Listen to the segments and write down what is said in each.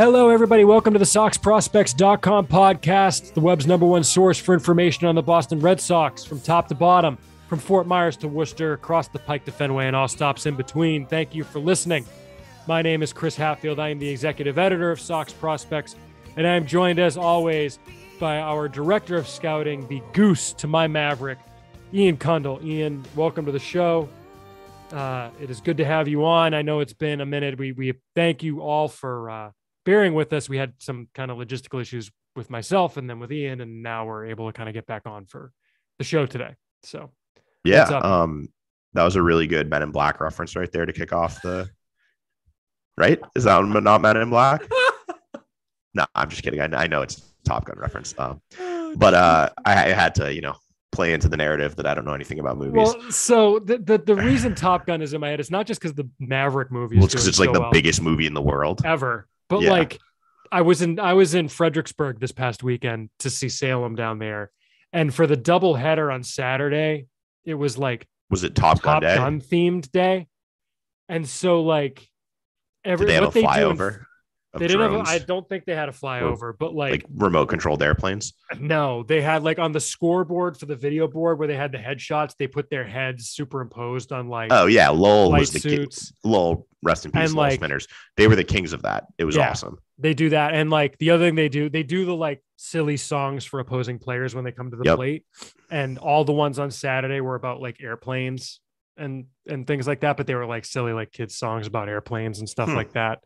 Hello, everybody. Welcome to the SoxProspects.com podcast, the web's #1 source for information on the Boston Red Sox from top to bottom, from Fort Myers to Worcester, across the Pike to Fenway, and all stops in between. Thank you for listening. My name is Chris Hatfield. I am the executive editor of Sox Prospects, and I am joined, as always, by our director of scouting, the goose to my Maverick, Ian Kundle. Ian, welcome to the show. It is good to have you on. I know it's been a minute. We thank you all for bearing with us. We had some kind of logistical issues with myself and then with Ian, and now we're able to kind of get back on for the show today. So yeah, that was a really good Men in Black reference right there to kick off the. Right? Is that not Men in Black? No, I'm just kidding. I know it's a Top Gun reference. But I had to, play into the narrative that I don't know anything about movies. Well, so the reason Top Gun is in my head, it's not just because the Maverick movie is it's because it's like the biggest movie in the world ever. But like I was in Fredericksburg this past weekend to see Salem down there. And for the double header on Saturday, it was like, was it Top Gun themed day? And so like did they have a flyover? They didn't have. I don't think they had a flyover, but like remote controlled airplanes. No, they had like on the scoreboard for the video board where they had the headshots. They put their heads superimposed on like. Oh yeah, Lowell was the suits. Lowell, rest in peace, Lowell Spinners. They were the kings of that. It was awesome. They do that, and like the other thing they do the like silly songs for opposing players when they come to the plate, and all the ones on Saturday were about like airplanes and things like that, but they were like silly like kids songs about airplanes and stuff like that.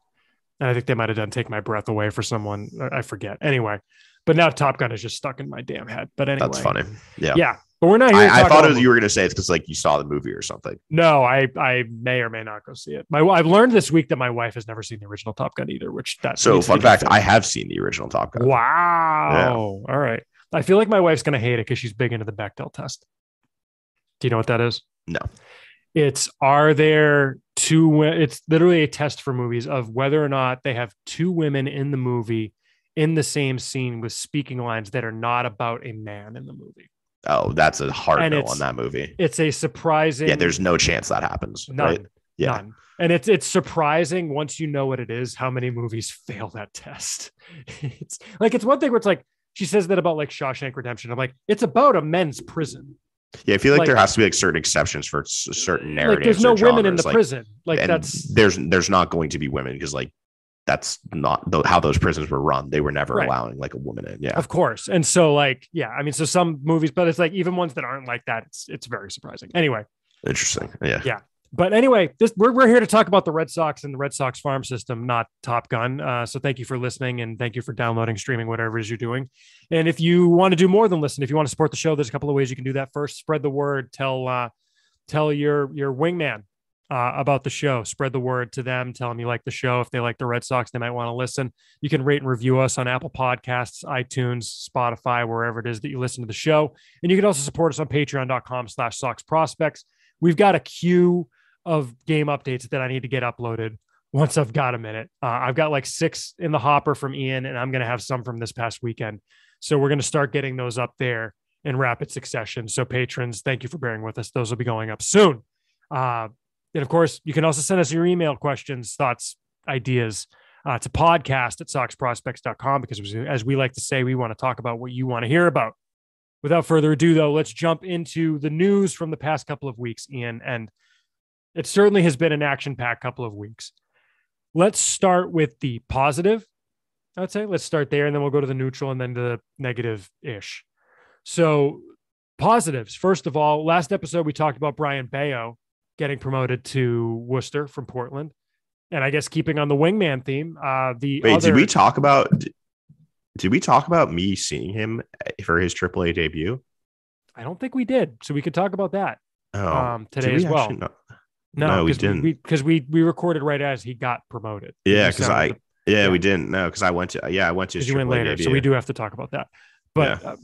And I think they might have done Take My Breath Away for someone. I forget. Anyway, but now Top Gun is just stuck in my damn head. But anyway. That's funny. Yeah. Yeah. But we're not here. I thought you were going to say it's because like you saw the movie or something. No, I may or may not go see it. I've learned this week that my wife has never seen the original Top Gun either, So fun fact, I have seen the original Top Gun. Wow. Yeah. All right. I feel like my wife's going to hate it because she's big into the Bechdel test. Do you know what that is? No. It's literally a test for movies of whether or not they have two women in the movie in the same scene with speaking lines that are not about a man in the movie. Oh, that's a hard no on that movie. It's a surprising. Yeah, there's no chance that happens. None. Right? Yeah. None. And it's surprising once you know what it is, how many movies fail that test. It's one thing where it's like, she says that about like Shawshank Redemption. I'm like, it's about a men's prison. Yeah, I feel like there has to be like certain exceptions for certain narratives. Like there's no women in the prison. Like there's not going to be women because like that's not how those prisons were run. They were never allowing like a woman in. Yeah, of course. And so like so some movies, but it's like even ones that aren't like that, it's very surprising. Anyway, interesting. Yeah. But anyway, we're here to talk about the Red Sox and the Red Sox farm system, not Top Gun. So thank you for listening and thank you for downloading, streaming, whatever it is you're doing. And if you want to do more than listen, if you want to support the show, there's a couple of ways you can do that. First, spread the word. Tell your wingman about the show. Spread the word to them. Tell them you like the show. If they like the Red Sox, they might want to listen. You can rate and review us on Apple Podcasts, iTunes, Spotify, wherever it is that you listen to the show. And you can also support us on patreon.com/SoxProspects. We've got a queue of game updates that I need to get uploaded once I've got a minute. I've got like 6 in the hopper from Ian, and I'm going to have some from this past weekend. So we're going to start getting those up there in rapid succession. So patrons, thank you for bearing with us. Those will be going up soon. And of course, you can also send us your email questions, thoughts, ideas to podcast@soxprospects.com, because as we like to say, we want to talk about what you want to hear about. Without further ado, though, let's jump into the news from the past couple of weeks, Ian. And it certainly has been an action-packed couple of weeks. Let's start with the positive, I would say. Let's start there, and then we'll go to the neutral and then to the negative-ish. So positives. First of all, last episode, we talked about Brian Bayo getting promoted to Worcester from Portland. And I guess keeping on the wingman theme, did we talk about me seeing him for his AAA debut? I don't think we did. So we could talk about that today as well. No, we didn't. Because we recorded right as he got promoted. Yeah, because we didn't. No, because I went to his you went later, debut. So we do have to talk about that. But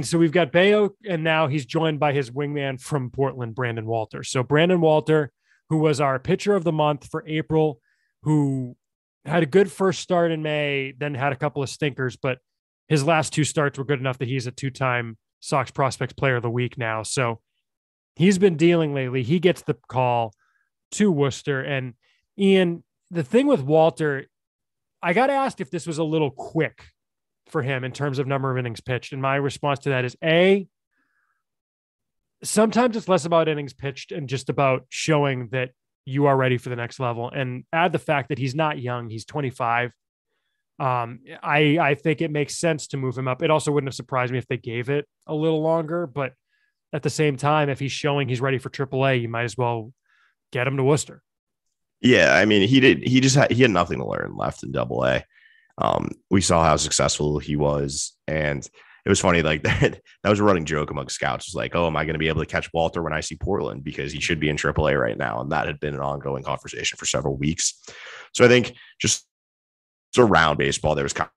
so we've got Bayo, and now he's joined by his wingman from Portland, Brandon Walter. So Brandon Walter, who was our pitcher of the month for April, who had a good first start in May, then had a couple of stinkers, but his last 2 starts were good enough that he's a 2-time Sox Prospects Player of the Week now. So he's been dealing lately. He gets the call to Worcester. And Ian, the thing with Walter, I got asked if this was a little quick for him in terms of number of innings pitched. And my response to that is sometimes it's less about innings pitched and just about showing that you are ready for the next level. And add the fact that he's not young, he's 25. I think it makes sense to move him up. It also wouldn't have surprised me if they gave it a little longer, but at the same time, if he's showing he's ready for AAA, you might as well get him to Worcester. Yeah, I mean, he had nothing to learn left in AA. We saw how successful he was, and it was funny, like that was a running joke among scouts. It was like, oh, am I going to be able to catch Walter when I see Portland, because he should be in AAA right now? And that had been an ongoing conversation for several weeks. So I think just around baseball, there was kind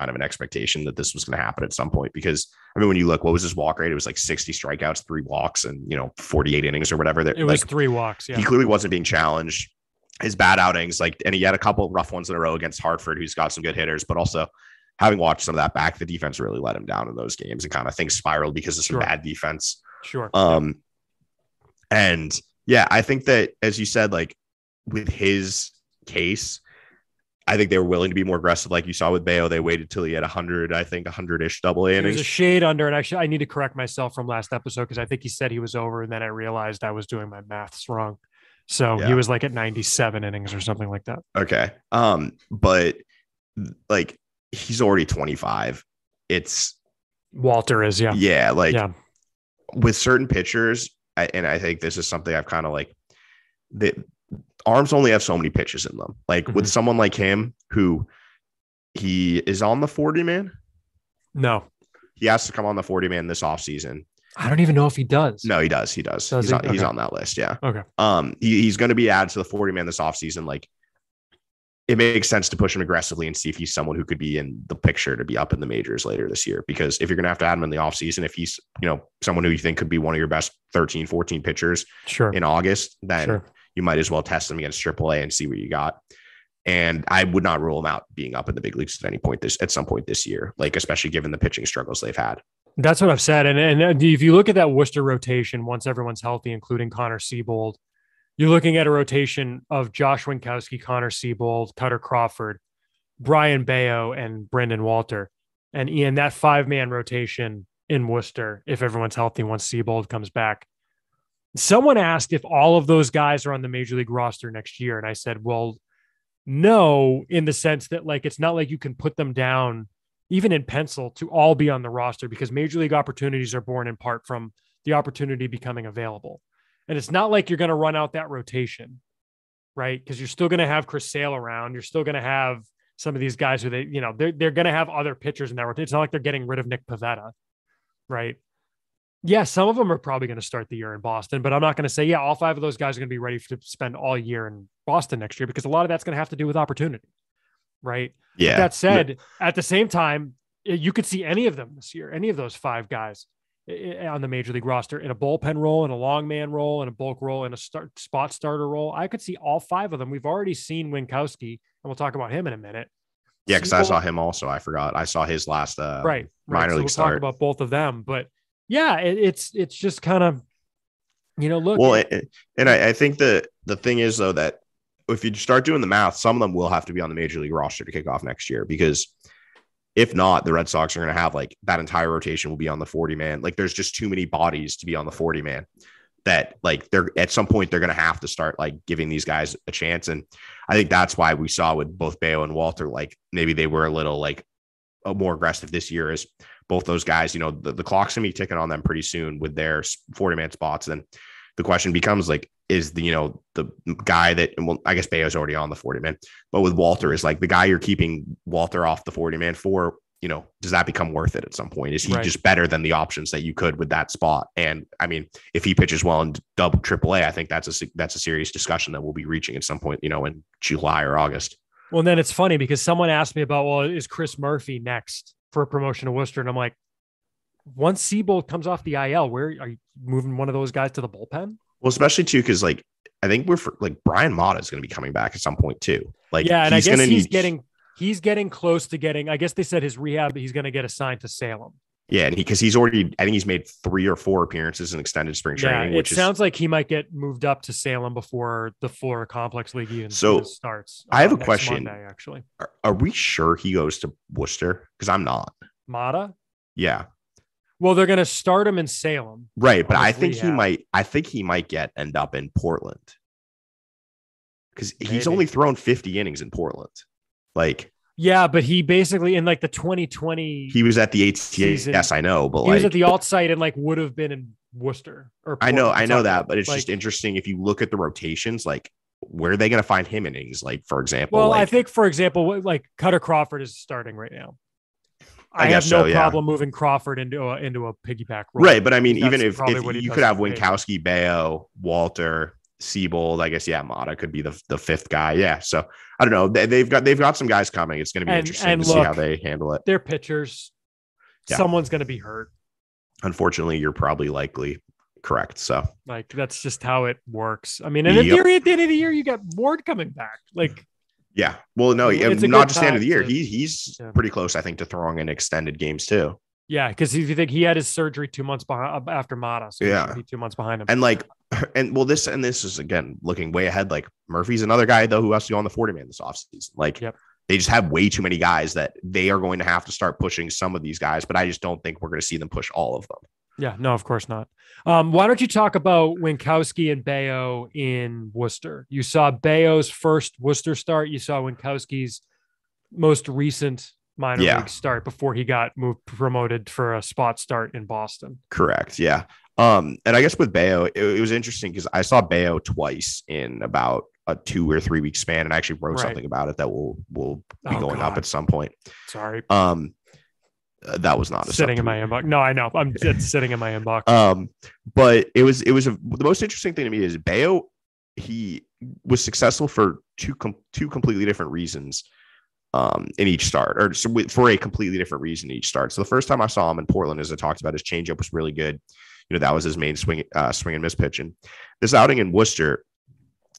of an expectation that this was going to happen at some point, because I mean, when you look, what was his walk rate? It was like 60 strikeouts, 3 walks, and 48 innings or whatever. It was 3 walks. Yeah. He clearly wasn't being challenged. His bad outings, and he had a couple of rough ones in a row against Hartford, who's got some good hitters, but also having watched some of that back, the defense really let him down in those games, and kind of things spiraled because of some bad defense. Sure. And yeah, I think that, as you said, like with his case, I think they were willing to be more aggressive. Like you saw with Bayo, they waited till he had 100-ish AA innings. There's a shade under, and actually I need to correct myself from last episode, because I think he said he was over, and then I realized I was doing my maths wrong. So he was like at 97 innings or something like that. Okay. But like he's already 25. It's Walter is, yeah. Yeah. With certain pitchers, and I think this is something I've kind of like, the arms only have so many pitches in them. Like with someone like him, who he is on the 40 man. No, he has to come on the 40 man this offseason. I don't even know if he does. No, he does. He's on that list. Yeah. Okay. He's going to be added to the 40 man this offseason. Like, it makes sense to push him aggressively and see if he's someone who could be in the picture to be up in the majors later this year. Because if you're going to have to add him in the offseason, if he's, someone who you think could be one of your best 13, 14 pitchers in August, then you might as well test him against AAA and see what you got. And I would not rule him out being up in the big leagues at some point this year, like, especially given the pitching struggles they've had. That's what I've said. And if you look at that Worcester rotation, once everyone's healthy, including Connor Siebold, you're looking at a rotation of Josh Winkowski, Connor Siebold, Cutter Crawford, Brian Bayo, and Brendan Walter. And Ian, that 5-man rotation in Worcester, if everyone's healthy once Siebold comes back. Someone asked if all of those guys are on the major league roster next year. And I said, well, no, in the sense that, like, it's not like you can put them down even in pencil to all be on the roster, because major league opportunities are born in part from the opportunity becoming available. And it's not like you're going to run out that rotation, right? Because you're still going to have Chris Sale around. You're still going to have some of these guys who they're going to have other pitchers in that rotation. It's not like they're getting rid of Nick Pivetta, right? Yeah, some of them are probably going to start the year in Boston, but I'm not going to say, all 5 of those guys are going to be ready to spend all year in Boston next year, because a lot of that's going to have to do with opportunity, right? Yeah. But that said, at the same time, you could see any of them this year, any of those 5 guys on the major league roster in a bullpen role, in a long man role, in a bulk role, in a spot starter role. I could see all 5 of them. We've already seen Winkowski, and we'll talk about him in a minute. Yeah, because I saw him also. I forgot. I saw his last minor league we'll start. Talk about both of them, but yeah, it's just kind of, look. Well, and I think the thing is, though, that if you start doing the math, some of them will have to be on the major league roster to kick off next year, because if not, the Red Sox are going to have, like, that entire rotation will be on the 40 man. Like, there's just too many bodies to be on the 40 man that, like, they're at some point they're going to have to start, like, giving these guys a chance. And I think that's why we saw with both Bayo and Walter, like, maybe they were a little, like, more aggressive this year, as both those guys, the clock's going to be ticking on them pretty soon with their 40 man spots. And the question becomes, like, is the guy that, well, I guess Bayo's already on the 40 man, but with Walter, is like the guy you're keeping Walter off the 40 man for, does that become worth it at some point? Is he just better than the options that you could with that spot? And I mean, if he pitches well in double AAA, I think that's a serious discussion that we'll be reaching at some point, in July or August. Well, and then it's funny because someone asked me about, well, is Chris Murphy next for a promotion to Worcester? And I'm like, once Siebold comes off the IL, where are you moving one of those guys to the bullpen? Well, especially too, because, like, I think Brian Mata is going to be coming back at some point too. Like, yeah, and I guess he's getting close to getting. I guess they said his rehab, he's going to get assigned to Salem. Yeah, and because he's already, I think he's made 3 or 4 appearances in extended spring training. It sounds like he might get moved up to Salem before the Florida Complex League even starts. I have a question. Monday, actually, are we sure he goes to Worcester? Because I'm not. Mata? Yeah. Well, they're going to start him in Salem, right? But I think he might. I think he might end up in Portland because he's only thrown 50 innings in Portland. Like. Yeah, but he basically in like the 2020 he was at the ATS. Season, yes, I know, but he was at the alt site and like would have been in Worcester or Portland, I know that, but it's just interesting if you look at the rotations, like where are they going to find him innings? Like, for example, well, I think for example, like Cutter Crawford is starting right now. I have no problem moving Crawford into a piggyback role. Right, but I mean, even if you could have Winckowski, Bayo, Walter, Siebold, I guess, Mata could be the 5th guy. Yeah. So I don't know. They've got some guys coming. It's going to be interesting to see how they handle it. They're pitchers. Yeah. Someone's going to be hurt. Unfortunately, you're probably likely correct. So like, that's just how it works. I mean, and in theory, at the end of the year, you got Ward coming back. Like, yeah. Well, no, not just the end of the year. He's pretty close, I think, to throwing in extended games too. Yeah, because if you think he had his surgery 2 months after Mata, so he should be 2 months behind him. And this is again looking way ahead. Like Murphy's another guy though who has to go on the 40-man this offseason. Like they just have way too many guys that they are going to have to start pushing some of these guys, but I just don't think we're going to see them push all of them. Yeah, no, of course not. Why don't you talk about Winckowski and Bayo in Worcester? You saw Bayo's first Worcester start. You saw Winckowski's most recent minor league start before he got promoted for a spot start in Boston. Correct. Yeah. And I guess with Bayo, it was interesting because I saw Bayo twice in about a 2 or 3 week span, and I actually wrote something about it that will be going up at some point. Sorry. That was not sitting in my inbox. No, I know. It's sitting in my inbox. But the most interesting thing to me is Bayo. He was successful for two completely different reasons. In each start, or for a completely different reason each start. So the first time I saw him in Portland, as I talked about, his changeup was really good. You know, that was his main swing and miss pitch. And this outing in Worcester,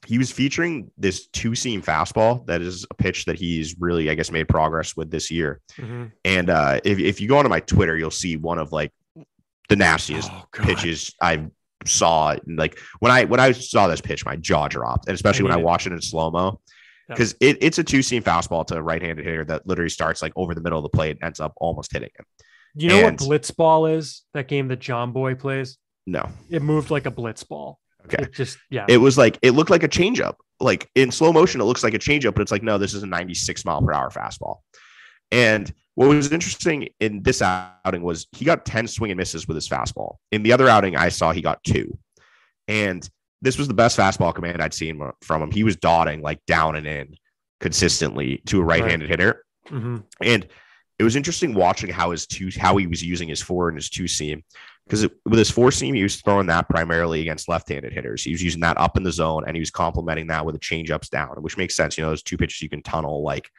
he was featuring this 2-seam fastball. That is a pitch that he's really, I guess, made progress with this year. Mm-hmm. And if you go onto my Twitter, you'll see one of like the nastiest pitches I saw. Like when I saw this pitch, my jaw dropped, and especially when I watched it in slow-mo. Because it's a 2-seam fastball to a right-handed hitter that literally starts like over the middle of the plate and ends up almost hitting him. You know what blitz ball is? That game that John Boy plays? No. It moved like a blitz ball. Okay. It was like, it looked like a changeup. Like in slow motion, it looks like a changeup, but it's like, no, this is a 96 mile per hour fastball. And what was interesting in this outing was he got 10 swing and misses with his fastball. In the other outing I saw, he got 2. And this was the best fastball command I'd seen from him. He was dotting like down and in consistently to a right-handed hitter. Mm-hmm. And it was interesting watching how he was using his 4 and his 2-seam, because with his 4-seam, he was throwing that primarily against left-handed hitters. He was using that up in the zone, and he was complementing that with the changeups down, which makes sense. You know, those 2 pitches you can tunnel. Like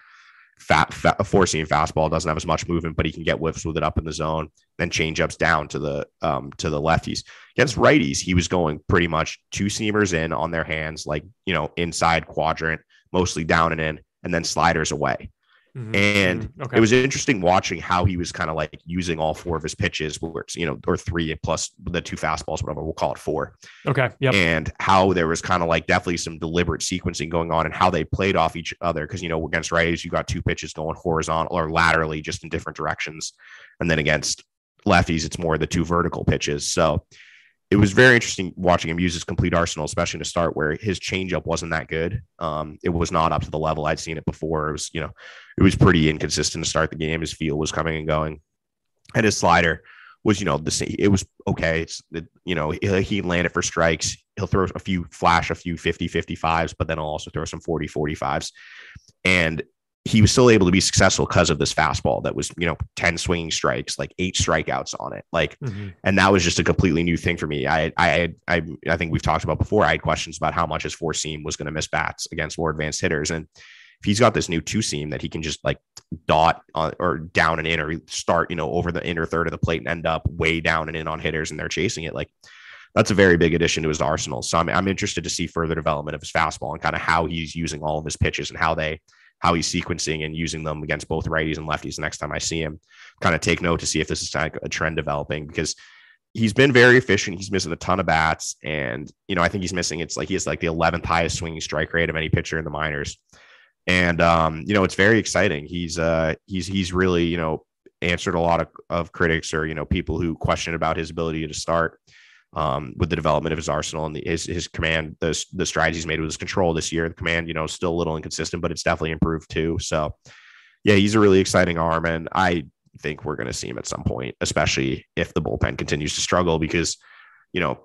a 4-seam fastball doesn't have as much movement, but he can get whiffs with it up in the zone. Then changeups down to the lefties. Against righties, he was going pretty much 2-seamers in on their hands, like, you know, inside quadrant, mostly down and in, and then sliders away. Mm-hmm. And it was interesting watching how he was kind of like using all 4 of his pitches, where it's, you know, or 3 plus the 2 fastballs, whatever, we'll call it 4. Okay. Yep. And how there was kind of like definitely some deliberate sequencing going on, and how they played off each other. Cause, you know, against righties, you got 2 pitches going horizontal or laterally, just in different directions. And then against lefties, it's more the 2 vertical pitches. So it was very interesting watching him use his complete arsenal, especially to start, where his changeup wasn't that good. It was not up to the level I'd seen it before. It was, you know, it was pretty inconsistent to start the game. His feel was coming and going, and his slider was, you know, the same. It was okay. You know, he landed for strikes. He'll throw a few 50-55s, but then he'll also throw some 40-45s. And he was still able to be successful because of this fastball that was, you know, 10 swinging strikes, like 8 strikeouts on it. Like, and that was just a completely new thing for me. I think we've talked about before. I had questions about how much his 4-seam was going to miss bats against more advanced hitters. And if he's got this new 2-seam that he can just like dot on, or down and in, or start, you know, over the inner third of the plate and end up way down and in on hitters, and they're chasing it, like, that's a very big addition to his arsenal. So I'm interested to see further development of his fastball and kind of how he's using all of his pitches, and how how he's sequencing and using them against both righties and lefties the next time I see him. Kind of take note to see if this is like a trend developing, because he's been very efficient. He's missing a ton of bats. And, I think he's missing, it's like he has like the 11th highest swinging strike rate of any pitcher in the minors. And, it's very exciting. He's really, answered a lot of critics or, people who question about his ability to start with the development of his arsenal and his command, the strides he's made with his control this year. The command, still a little inconsistent, but it's definitely improved too. So yeah, he's a really exciting arm. And I think we're going to see him at some point, especially if the bullpen continues to struggle, because,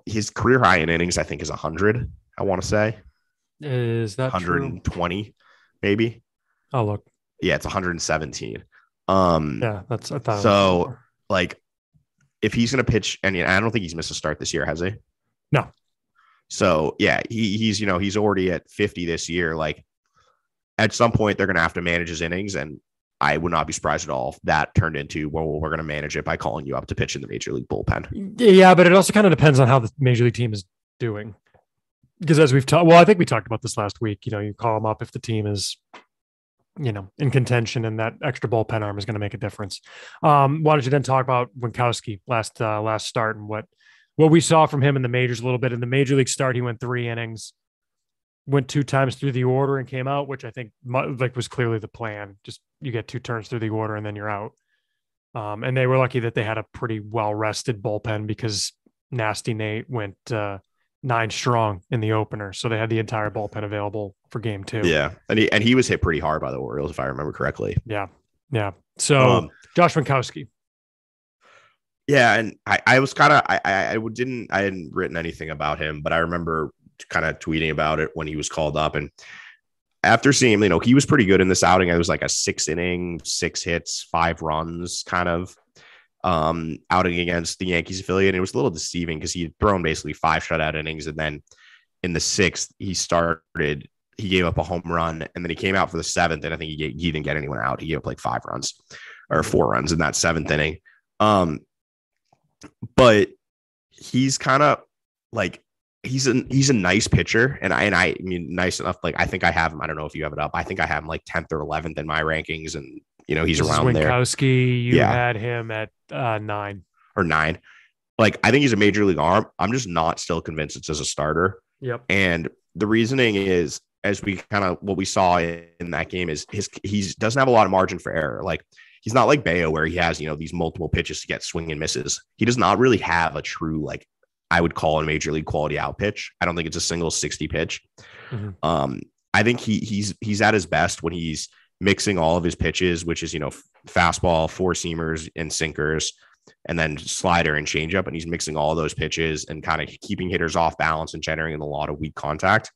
his career high in innings, I think, is 100. I want to say. Is that 120, true? Maybe? Oh, look. Yeah, it's 117. Yeah, that's, I thought so like, if he's going to pitch, and I don't think he's missed a start this year, has he? No. So yeah, he's he's already at 50 this year. Like, at some point they're going to have to manage his innings, and I would not be surprised at all if that turned into, well, we're going to manage it by calling you up to pitch in the major league bullpen. Yeah, but it also kind of depends on how the major league team is doing. Because as we've talked, I think we talked about this last week, you call them up if the team is, in contention, and that extra bullpen arm is going to make a difference. Why don't you then talk about Winckowski last start and what we saw from him in the majors a little bit. In the major league start, he went 3 innings, went 2 times through the order and came out, which I think was clearly the plan. Just you get 2 turns through the order and then you're out. And they were lucky that they had a pretty well rested bullpen, because Nasty Nate went 9 strong in the opener, so they had the entire bullpen available for game 2. Yeah, and he was hit pretty hard by the Orioles, if I remember correctly. Yeah. So Josh Winckowski. Yeah, and I was kind of I hadn't written anything about him, but I remember kind of tweeting about it when he was called up, and after seeing him, he was pretty good in this outing. It was like a 6 inning, 6 hits, 5 runs kind of outing against the Yankees affiliate. And it was a little deceiving because he had thrown basically 5 shutout innings, and then in the 6th he gave up a home run, and then he came out for the 7th, and I think he didn't get anyone out. He gave up like 5 runs or 4 runs in that 7th inning. But he's kind of like, he's a nice pitcher, and I mean nice enough. Like, I think I have him. I don't know if you have it up. I think I have him like 10th or 11th in my rankings, and he's around there. Winckowski, you had him at 9 or 9. Like, I think he's a major league arm. I'm just not still convinced it's as a starter. Yep. And the reasoning is, as we kind of what we saw in that game, is he doesn't have a lot of margin for error. Like, he's not like Bayo, where he has these multiple pitches to get swing and misses. He does not really have a true, like, I would call a major league quality out pitch. I don't think it's a single 60 pitch. Mm-hmm. I think he's at his best when he's mixing all of his pitches, which is, fastball, 4-seamers and sinkers, and then slider and changeup. And he's mixing all of those pitches and kind of keeping hitters off balance and generating a lot of weak contact.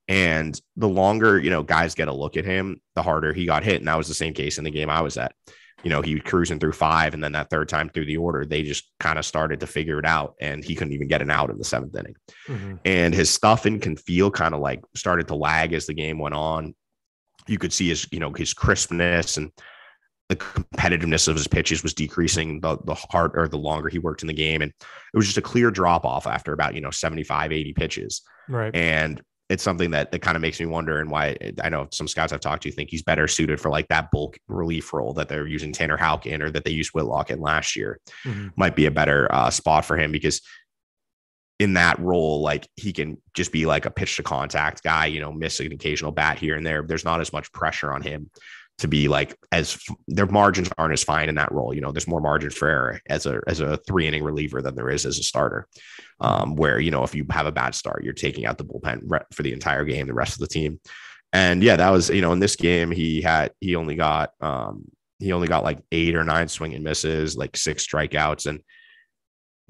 And the longer, guys get a look at him, the harder he got hit. And that was the same case in the game I was at. He was cruising through 5, and then that 3rd time through the order, they just kind of started to figure it out, and he couldn't even get an out in the 7th inning. Mm-hmm. And his stuff and can feel kind of like started to lag as the game went on. You could see his crispness and the competitiveness of his pitches was decreasing the longer he worked in the game. And it was just a clear drop off after about, 75, 80 pitches. Right. And it's something that kind of makes me wonder, and why I know some scouts I've talked to think he's better suited for like that bulk relief role that they're using Tanner Houck in, or that they used Whitlock in last year. Mm-hmm. Might be a better spot for him, because in that role, like, he can just be like a pitch to contact guy, miss an occasional bat here and there. There's not as much pressure on him to be like, as their margins aren't as fine in that role. There's more margin for error as a 3-inning reliever than there is as a starter. Where, if you have a bad start, you're taking out the bullpen for the entire game, the rest of the team. And yeah, that was, in this game, he only got like 8 or 9 swing and misses, like 6 strikeouts. And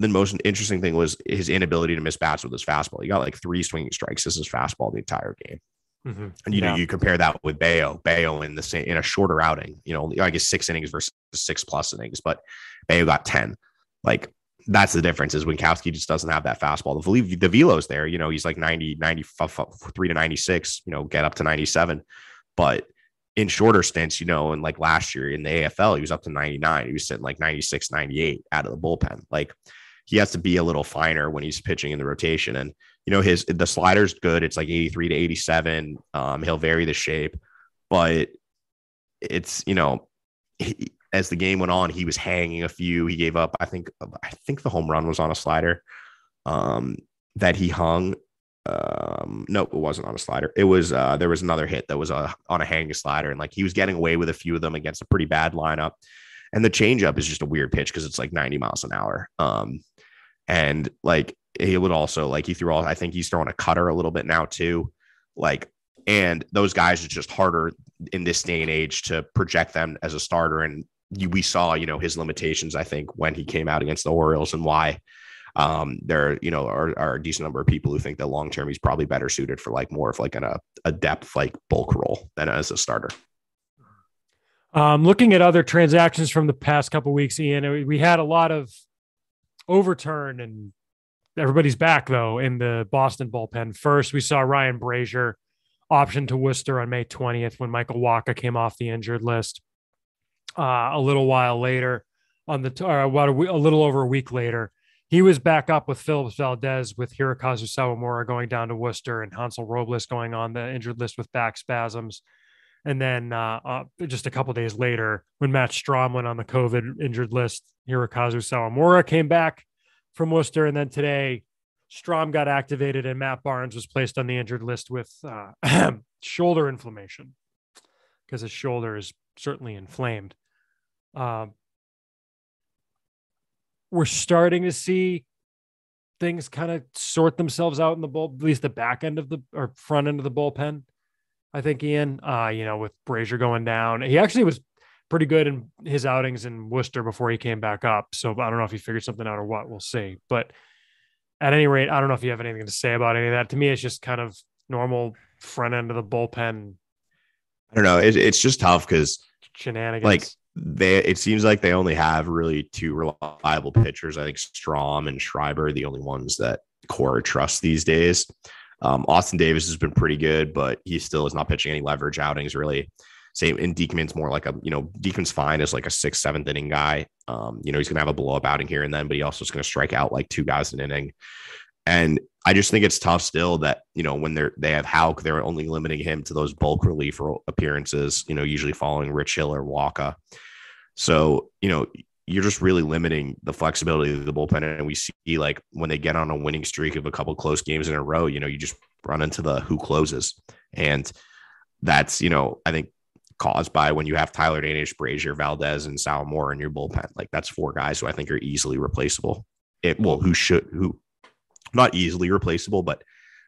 the most interesting thing was his inability to miss bats with his fastball. He got like 3 swinging strikes as his fastball the entire game. Mm-hmm. And you compare that with Bayo in a shorter outing, I guess 6 innings versus 6+ innings, but Bayo got 10. Like, that's the difference, is Winckowski just doesn't have that fastball. The velo's there, he's like 93 to 96, get up to 97. But in shorter stints, and like last year in the AFL, he was up to 99. He was sitting like 96, 98 out of the bullpen. Like, he has to be a little finer when he's pitching in the rotation. And, the slider's good. It's like 83 to 87. He'll vary the shape, but it's, as the game went on, he was hanging a few. He gave up, I think the home run was on a slider that he hung. No, it wasn't on a slider. It was there was another hit that was on a hanging slider, and like he was getting away with a few of them against a pretty bad lineup. And the changeup is just a weird pitch because it's like 90 miles an hour. And like he would also like I think he's throwing a cutter a little bit now too. Like, and those guys are just harder in this day and age to project them as a starter. And we saw, his limitations, I think, when he came out against the Orioles, and why there, are a decent number of people who think that long term he's probably better suited for like more of like a depth like bulk role than as a starter. Looking at other transactions from the past couple of weeks, Ian, we had a lot of overturn, and everybody's back though in the Boston bullpen. First, we saw Ryan Brazier option to Worcester on May 20th when Michael Wacha came off the injured list. A little while later, a little over a week later, he was back up with Phillips Valdez, with Hirokazu Sawamura going down to Worcester and Hansel Robles going on the injured list with back spasms. And then just a couple days later, when Matt Strahm went on the COVID injured list, Hirokazu Sawamura came back from Worcester. And then today, Strahm got activated and Matt Barnes was placed on the injured list with shoulder inflammation, because his shoulder is certainly inflamed. We're starting to see things kind of sort themselves out in the at least the back end of or front end of the bullpen. I think, Ian, with Brazier going down, he actually was pretty good in his outings in Worcester before he came back up. So I don't know if he figured something out or what. We'll see. But at any rate, I don't know if you have anything to say about any of that. To me, it's just kind of normal front end of the bullpen. I don't know. It's just tough because shenanigans. Like it seems like they only have really two reliable pitchers. I think Strahm and Schreiber are the only ones that Cora trusts these days. Austin Davis has been pretty good, but he still is not pitching any leverage outings really. Same, and Diekman's more like Diekman's fine as like a 6th, 7th inning guy. He's going to have a blow up outing here and then, but he also is going to strike out like 2 guys an inning. And I just think it's tough still that, when they have Houck, they're only limiting him to those bulk relief appearances, usually following Rich Hill or Wacha. So, you're just really limiting the flexibility of the bullpen. And we see like when they get on a winning streak of a couple of close games in a row, you just run into the who closes. And that's, I think caused by when you have Tyler Danish, Brazier, Valdez, and Sawamura in your bullpen. Like that's 4 guys who I think are easily replaceable. Who not easily replaceable, but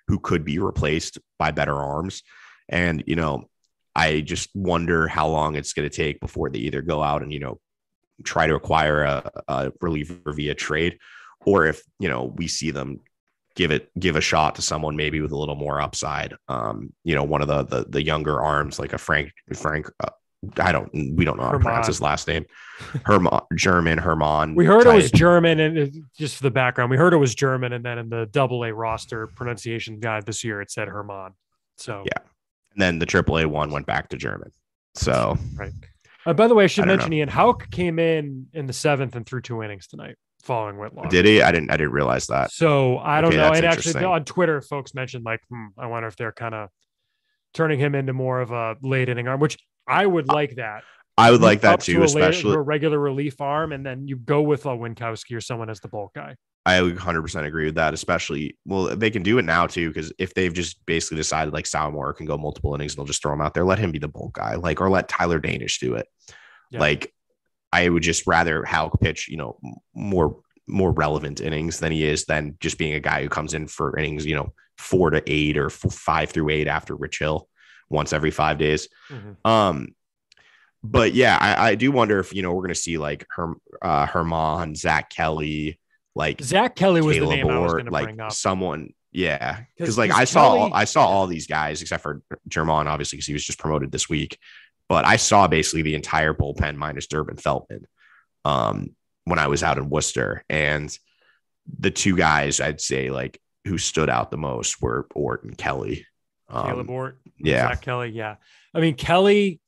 who could be replaced by better arms. And, I just wonder how long it's going to take before they either go out and, try to acquire a reliever via trade, or if, we see them give a shot to someone maybe with a little more upside. One of the younger arms, like a Frank, we don't know how to pronounce his last name. Herman. We heard it was German, and just for the background, we heard it was German, and then in the AA roster pronunciation guide this year, it said Herman. So yeah, and then the AAA one went back to German. So right. By the way, I should mention Ian Houck came in the 7th and threw 2 innings tonight following Whitlock. Did he? I didn't realize that. So I don't know. And actually on Twitter, folks mentioned like, I wonder if they're kind of turning him into more of a late inning arm, which I would like that. I would like that too, especially a regular relief arm, and then you go with a Winkowski or someone as the bulk guy. I would 100% agree with that, especially, well, they can do it now too, because if they've just basically decided like Sawamura can go multiple innings, they'll just throw him out there, let him be the bulk guy, like, or let Tyler Danish do it. Yeah. Like, I would just rather Houck pitch, more relevant innings than he is than just being a guy who comes in for innings, 4 to 8 or 5 through 8 after Rich Hill once every 5 days. Mm-hmm. But yeah, I do wonder if, we're going to see like Herman, Zach Kelly, like Zach Kelly was Caleb the name I was going to bring up. Someone, yeah, because like I saw all these guys except for German, obviously, because he was just promoted this week. But I saw basically the entire bullpen minus Durbin Feltman when I was out in Worcester, and the 2 guys I'd say like who stood out the most were Ort and Kelly. Caleb Ort, yeah, Zach Kelly, yeah. I mean Kelly.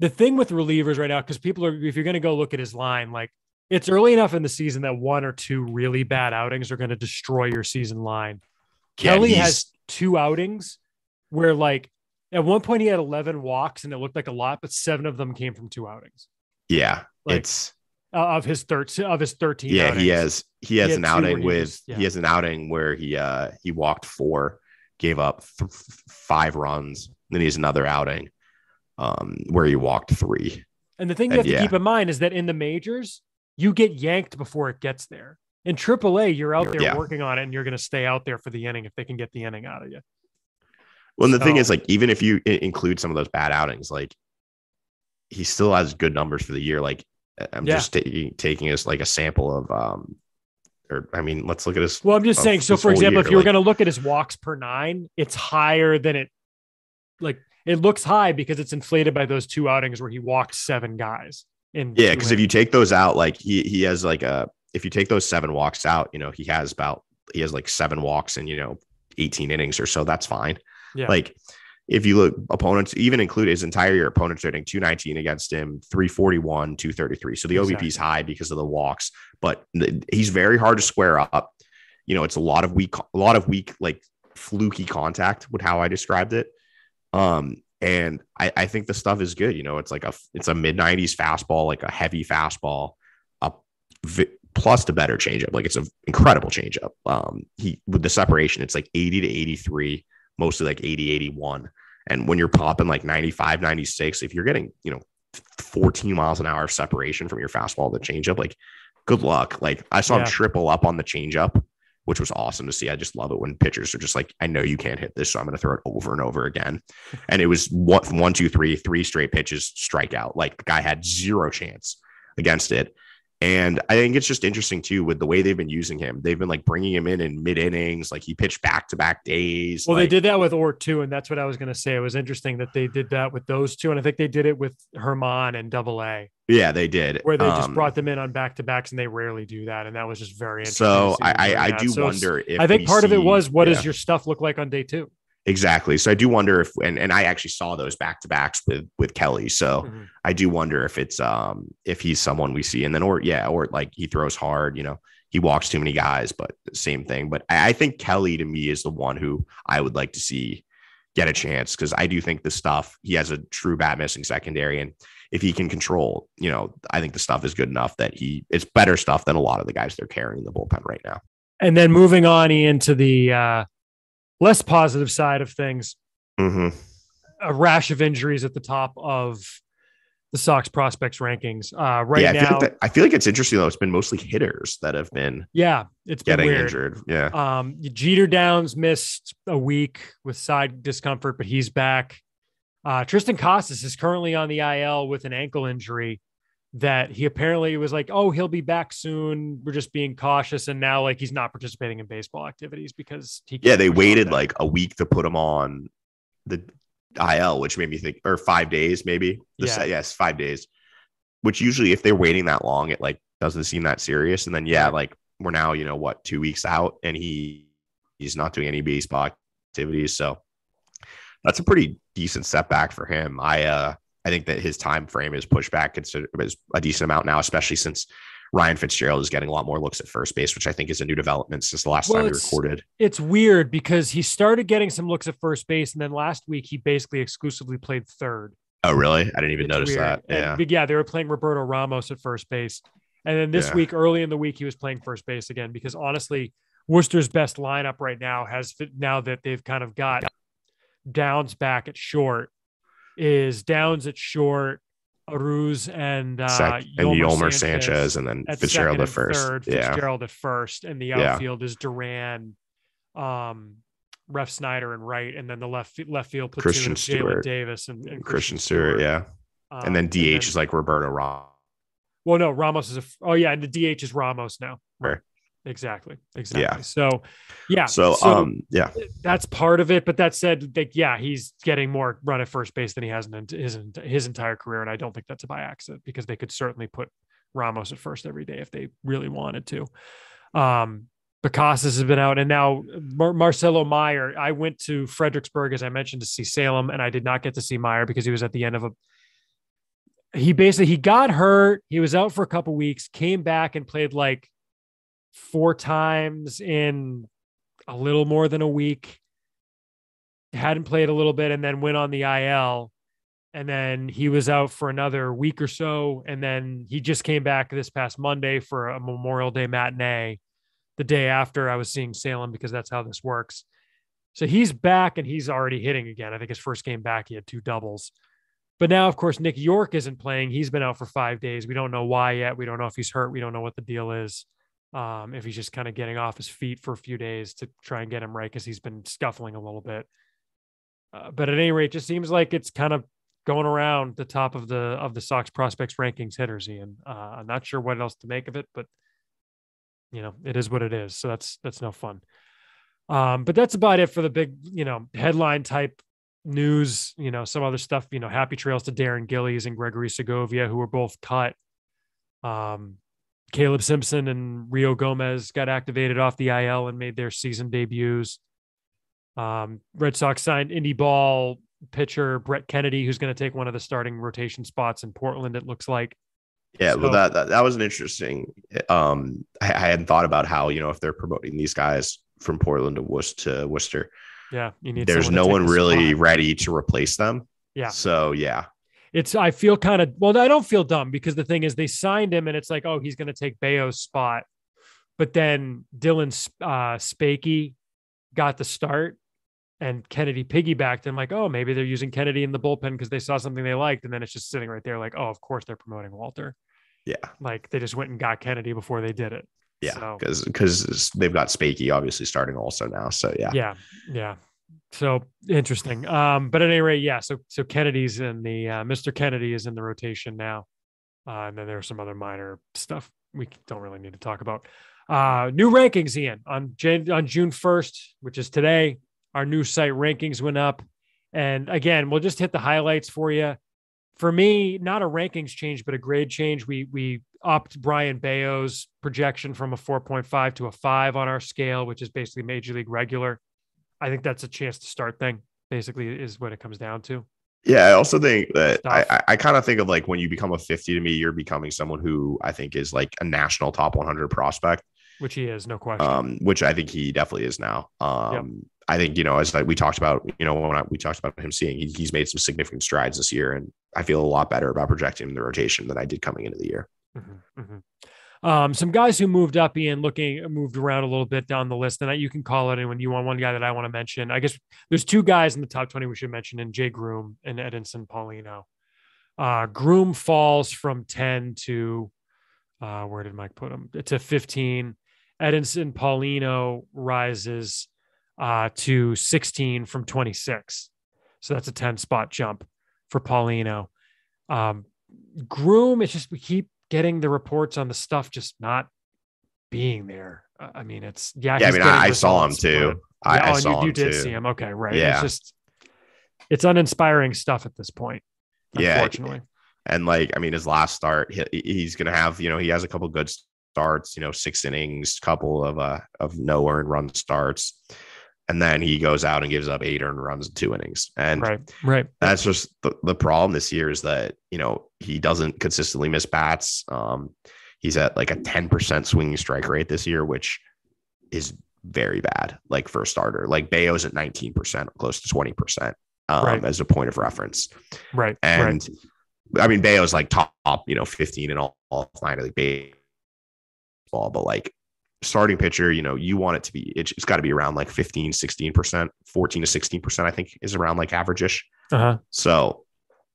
The thing with relievers right now, because people are, if you're going to go look at his line, like it's early enough in the season that 1 or 2 really bad outings are going to destroy your season line. Yeah, Kelly has 2 outings where like At one point, he had 11 walks, and it looked like a lot, but 7 of them came from 2 outings. Yeah, Like, it's of his 13 yeah. outings. He has had an 2 outing where he with just- yeah. he has an outing where he walked 4, gave up 5 runs. Then he has another outing where he walked 3. And the thing you have to keep in mind is that in the majors, you get yanked before it gets there. In AAA, you're out there working on it, and you're going to stay out there for the inning if they can get the inning out of you. Well, the thing is, like, even if you include some of those bad outings, like, he still has good numbers for the year. Like, I'm just taking as like a sample of, or I mean, let's look at his. Well, I'm just saying. So, for example, if you were going to look at his walks per 9, it's higher than it. Like, it looks high because it's inflated by those 2 outings where he walked 7 guys. Because if you take those out, like he has like if you take those 7 walks out, he has like 7 walks in 18 innings or so. That's fine. Yeah. Like, if you look, opponents, even include his entire year, opponents are hitting 219 against him, 341, 233. So the OBP is high because of the walks, but he's very hard to square up. It's a lot of weak, like fluky contact with how I described it. And I think the stuff is good. It's a mid 90s fastball, like a heavy fastball, plus the better changeup. Like, it's an incredible changeup. With the separation, it's like 80 to 83. Mostly like 80, 81. And when you're popping like 95, 96, if you're getting, 14 miles an hour of separation from your fastball to changeup, like, good luck. Like, I saw him triple up on the changeup, which was awesome to see. I just love it when pitchers are just like, I know you can't hit this, so I'm going to throw it over and over again. And it was 1, 2, 3 straight pitches, strikeout. Like, the guy had 0 chance against it. And I think it's just interesting too, with the way they've been using him. They've been like bringing him in mid innings. Like, he pitched back-to-back days. Well, they did that with Ort too. And that's what I was going to say. It was interesting that they did that with those 2. And I think they did it with Herman and AA. Yeah, they did. Where they just brought them in on back-to-backs, and they rarely do that. And that was just very interesting. So I do wonder if I think part of it was, what does your stuff look like on day 2? Exactly. So I do wonder if, and I actually saw those back-to-backs with Kelly. So I do wonder if it's, if he's someone we see, and then, or like he throws hard, he walks too many guys, but same thing. But I think Kelly, to me, is the one who I would like to see get a chance. Cause I do think the stuff, he has a true bat missing secondary. And if he can control, I think the stuff is good enough that it's better stuff than a lot of the guys they're carrying in the bullpen right now. And then moving on into the, less positive side of things, a rash of injuries at the top of the Sox prospects rankings now. I feel like it's interesting though. It's been mostly hitters that have been it's getting been injured. Yeah. Jeter Downs missed a week with side discomfort, but he's back. Tristan Casas is currently on the IL with an ankle injury that he apparently was like, oh, he'll be back soon. We're just being cautious. And now, like, he's not participating in baseball activities because they waited like a week to put him on the IL, which made me think, or 5 days, maybe. Yes, 5 days, which usually if they're waiting that long, it like doesn't seem that serious. And then, like, we're now, 2 weeks out, and he's not doing any baseball activities. So that's a pretty decent setback for him. I think that his time frame is pushed back a decent amount now, especially since Ryan Fitzgerald is getting a lot more looks at first base, which I think is a new development since the last time we recorded. It's weird because he started getting some looks at first base, and then last week he basically exclusively played third. Oh, really? I didn't even notice that. Yeah. And, they were playing Roberto Ramos at first base. And then this week, early in the week, he was playing first base again, because honestly, Worcester's best lineup right now now that they've kind of got Downs back at short, is Downs at short, Aruz and Yolmer Sanchez, and then Fitzgerald at first. Third, Fitzgerald at first, and the outfield is Duran, Ref Snyder and right, and then the left field platoon Christian Jalen Davis and Christian Stewart, and then DH is like Roberto Ramos. Well, no, Ramos is and the DH is Ramos now. Right. Exactly. Yeah. So, that's part of it. But that said, he's getting more run at first base than he has in his entire career. And I don't think that's by accident, because they could certainly put Ramos at first every day if they really wanted to. But Casas has been out, and now Marcelo Meyer. I went to Fredericksburg, as I mentioned, to see Salem, and I did not get to see Meyer because he was at the end of he got hurt. He was out for a couple weeks, came back and played like 4 times in a little more than a week. hadn't played a little bit and then went on the IL. And then he was out for another week or so. And then he just came back this past Monday for a Memorial Day matinee. The day after I was seeing Salem, because that's how this works. So he's back and he's already hitting again. I think his first game back, he had 2 doubles. But now, of course, Nick York isn't playing. He's been out for 5 days. We don't know why yet. We don't know if he's hurt. We don't know what the deal is. If he's just kind of getting off his feet for a few days to try and get him right, because he's been scuffling a little bit. But at any rate, it just seems like it's kind of going around the top of the Sox prospects rankings hitters, Ian. I'm not sure what else to make of it, but it is what it is. So that's no fun. But that's about it for the big, headline type news. Some other stuff, happy trails to Darren Gillies and Gregory Segovia, who were both cut. Caleb Simpson and Rio Gomez got activated off the IL and made their season debuts. Red Sox signed indie ball pitcher Brett Kennedy, who's going to take one of the starting rotation spots in Portland, it looks like. Yeah, so, well, that was an interesting. I hadn't thought about how, if they're promoting these guys from Portland to Worcester. Yeah, there's no one really ready to replace them. Yeah. So yeah, I feel kind of, I don't feel dumb, because the thing is they signed him and it's like, oh, he's going to take Bayo's spot. But then Dylan Spakey got the start and Kennedy piggybacked. I'm like, oh, maybe they're using Kennedy in the bullpen because they saw something they liked. And then it's just sitting right there like, oh, of course they're promoting Walter. Yeah. Like they just went and got Kennedy before they did it. Yeah. Because they've got Spakey obviously starting also now. So yeah. Yeah. So interesting. But at any rate, yeah. So Kennedy's in the Mr. Kennedy is in the rotation now. And then there's some other minor stuff we don't really need to talk about. New rankings, Ian, on June 1st, which is today. Our new site rankings went up. And again, we'll just hit the highlights for you. For me, not a rankings change, but a grade change. We upped Brian Bayo's projection from a 4.5 to a 5 on our scale, which is basically Major League regular. I think that's a chance to start thing, basically, is what it comes down to. Yeah, I also think that I kind of think of like when you become a 50 to me, you're becoming someone who I think is like a national top 100 prospect. Which he is, no question. Which I think he definitely is now. Yep. I think, as like we talked about, when we talked about him seeing, he's made some significant strides this year, and I feel a lot better about projecting him in the rotation than I did coming into the year. Mm-hmm, mm-hmm. Some guys who moved up, Ian, moved around a little bit down the list, and you can call it when you want. One guy that I want to mention, I guess there's 2 guys in the top 20 we should mention, and Jay Groom and Edinson Paulino. Groom falls from 10 to where did Mike put him? To 15. Edinson Paulino rises to 16 from 26. So that's a 10 spot jump for Paulino. Groom, it's just, we keep getting the reports on the stuff just not being there. I mean, it's, I saw him too. I saw him you did too. see him. Okay. Right. Yeah. It's uninspiring stuff at this point. Unfortunately. And his last start, he's going to have, he has a couple good starts, 6 innings, couple of no earned run starts. And then he goes out and gives up 8 earned runs in 2 innings. And right. That's just the problem this year is that, he doesn't consistently miss bats. He's at like a 10% swinging strike rate this year, which is very bad. Like for a starter, like Bayo's at 19%, close to 20%, as a point of reference. Right. And I mean, Bayo's like top, 15 in all minor league baseball, but like, starting pitcher, you want it to be, it's got to be around like 15, 16%, 14 to 16%, I think is around like average-ish. So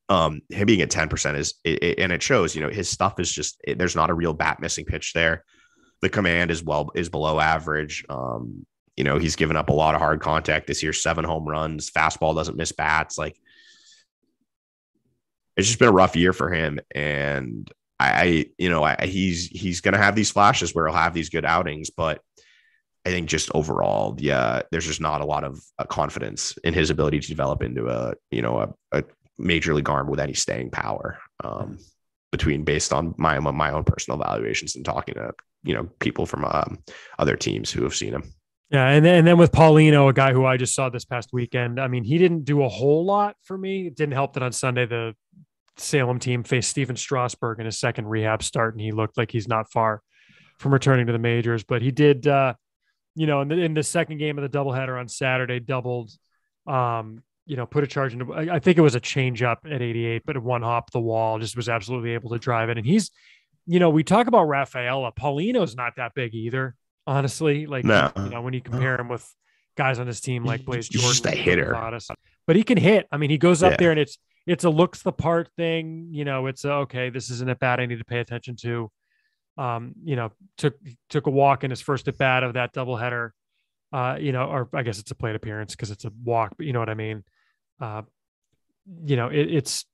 him being at 10% and it shows, his stuff is just, there's not a real bat missing pitch there. The command is below average. He's given up a lot of hard contact this year, 7 home runs, fastball doesn't miss bats. Like it's just been a rough year for him. And he's going to have these flashes where he'll have these good outings, but I think just overall, there's just not a lot of confidence in his ability to develop into a major league arm with any staying power. Based on my own personal evaluations and talking to people from other teams who have seen him. Yeah, and then with Paulino, a guy who I just saw this past weekend. I mean, he didn't do a whole lot for me. It didn't help that on Sunday the Salem team faced Steven Strasburg in his second rehab start, and he looked like he's not far from returning to the majors. But he did, in the second game of the doubleheader on Saturday, doubled Put a charge into, I think it was a change up at 88, but it one hop the wall, just was absolutely able to drive it. And he's, we talk about Rafaela. Paulino's not that big either, honestly. Like, No, when you compare him with guys on his team like Blaze he's Jordan, just a hitter. But he can hit. I mean, he goes up there and it's a looks the part thing. It's okay, this isn't a bat I need to pay attention to. Took a walk in his first at bat of that doubleheader. Or I guess it's a plate appearance because it's a walk, but you know what I mean? It's,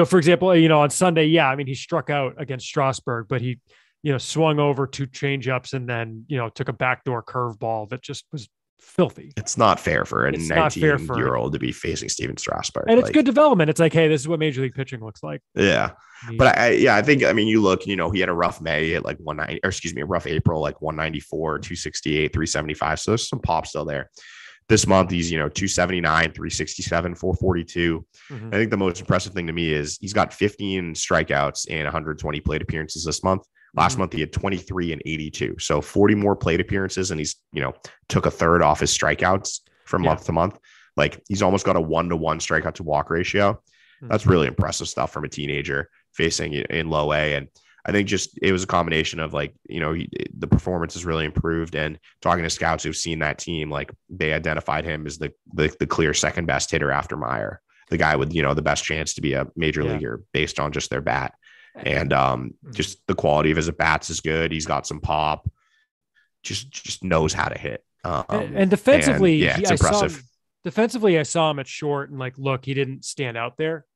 for example, on Sunday, I mean, he struck out against Strasburg, but he, swung over 2 changeups and then, took a backdoor curveball that just was filthy. It's not fair for a 19-year-old to be facing Steven Strasburg. And it's good development. It's like, hey, this is what Major League pitching looks like. Yeah. But I think, you look, he had a rough May at like 190, a rough April, like 194, 268, 375. So there's some pop still there. This month, he's, 279, 367, 442. Mm-hmm. I think the most impressive thing to me is he's got 15 strikeouts and 120 plate appearances this month. Last month, he had 23 and 82. So 40 more plate appearances, and he's, took a third off his strikeouts from month to month. Like, he's almost got a 1-to-1 strikeout to walk ratio. Mm-hmm. That's really impressive stuff from a teenager facing in low A. And I think just it was a combination of like, the performance has really improved, and talking to scouts who've seen that team, like they identified him as the clear second best hitter after Meyer, the guy with, the best chance to be a major leaguer based on just their bat. And just the quality of his at bats is good. He's got some pop, just knows how to hit. And defensively, it's impressive. Defensively, I saw him at short and like, look, he didn't stand out there,